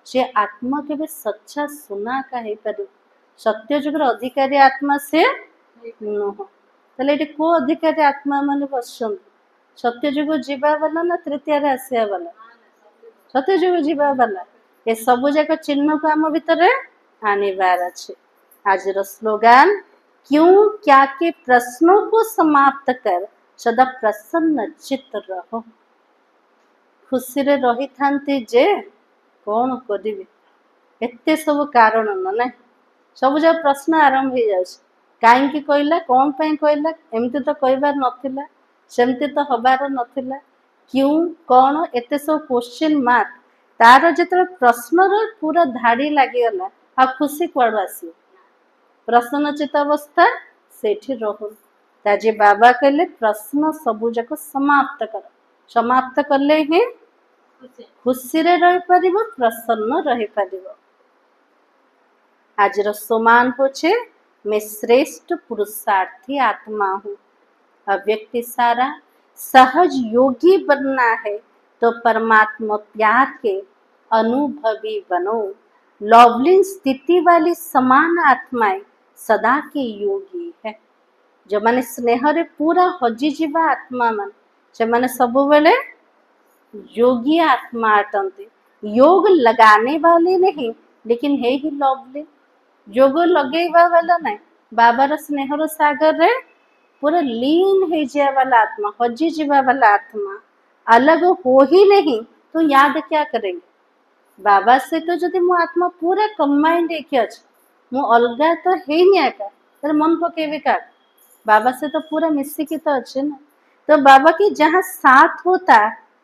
से आत्मा केबे सच्चा सुना का हे पारे। सत्य जुगर अधिकारी आत्मा से नुह। ताले एटी को अधिकारी आत्मा माने बसछन? सत्य जुग जीवा वाला ना तृतीय रे आसिया वाला? सत्य जुग जीवा वाला। ए सब जाक चिन्ह को आम भितर आनिबार अछि। आज स्लोगान क्यों क्या के प्रश्नों को समाप्त कर सदा प्रसन्न चित्त रहो। खुशी रे रही थांती जे कौन करिवे, एते सब कारण न ना सब जब प्रश्न आरंभ हो जाउछ। काहेकि कहला, कौन पे कहला, एमती तो कहबार नथिला, सेमती तो हबार नथिला, क्यों कौन एते सब क्वेश्चन मार्क। तार जेते प्रश्न रो पूरा धाड़ी लागि गला आ खुशी कुआडू आसी। प्रश्नचित अवस्था सेठी रहो। ताजे बाबा कहले प्रश्न सबू जाक समाप्त कर। समाप्त करले ही खुशी रे रही परिबो, प्रसन्न रही परिबो। आज सम्मान होछे मैं श्रेष्ठ पुरुषार्थी आत्मा हूँ। अब व्यक्ति सारा सहज योगी बनना है तो परमात्मा प्यार के अनुभवी बनो। लवलिंग स्थिति वाली समान आत्माएं सदा के योगी है। जो माने स्नेह रे पूरा हजि जीवा आत्मा मान से माने सब बेले योगी आत्मा अटंती। योग लगाने वाले नहीं, लेकिन है ही लवली। योग लगेवा वाला नहीं, बाबार स्नेहर सागर रे पूरा लीन हो जाए वाला आत्मा, हजि जीवा वाला आत्मा अलग हो ही नहीं तो याद क्या करेंगे? बाबा से तो जदि मो आत्मा पूरा कंबाइंड एक अच्छे, मु अलगा तो है नहीं आका, तर मन पकेबे का बाबा से तो पूरा मिसिकी तो अच्छे ना। तो बाबा की जहाँ साथ होता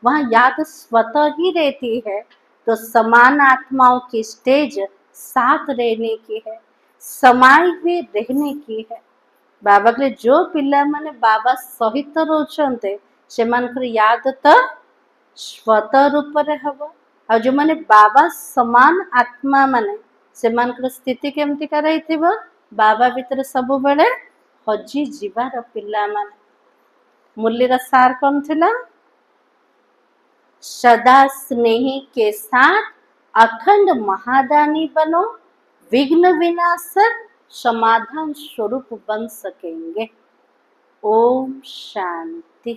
वहाँ याद स्वतः ही रहती है। तो समान आत्माओं की स्टेज साथ रहने की है, समाई हुए रहने की है। बाबा के जो पिला माने बाबा सहित रोचंते से मानकर याद तो स्वतः रूप रे हबो। और जो माने बाबा समान आत्मा माने से मानकर स्थिति केमती का रहिथिबो, बाबा भीतर सब बेले हजि जीवार पिला माने। मुरलीर सार कौन थिला? सदा स्नेही के साथ अखंड महादानी बनो, विघ्न विनाशक समाधान स्वरूप बन सकेंगे। ओम शांति।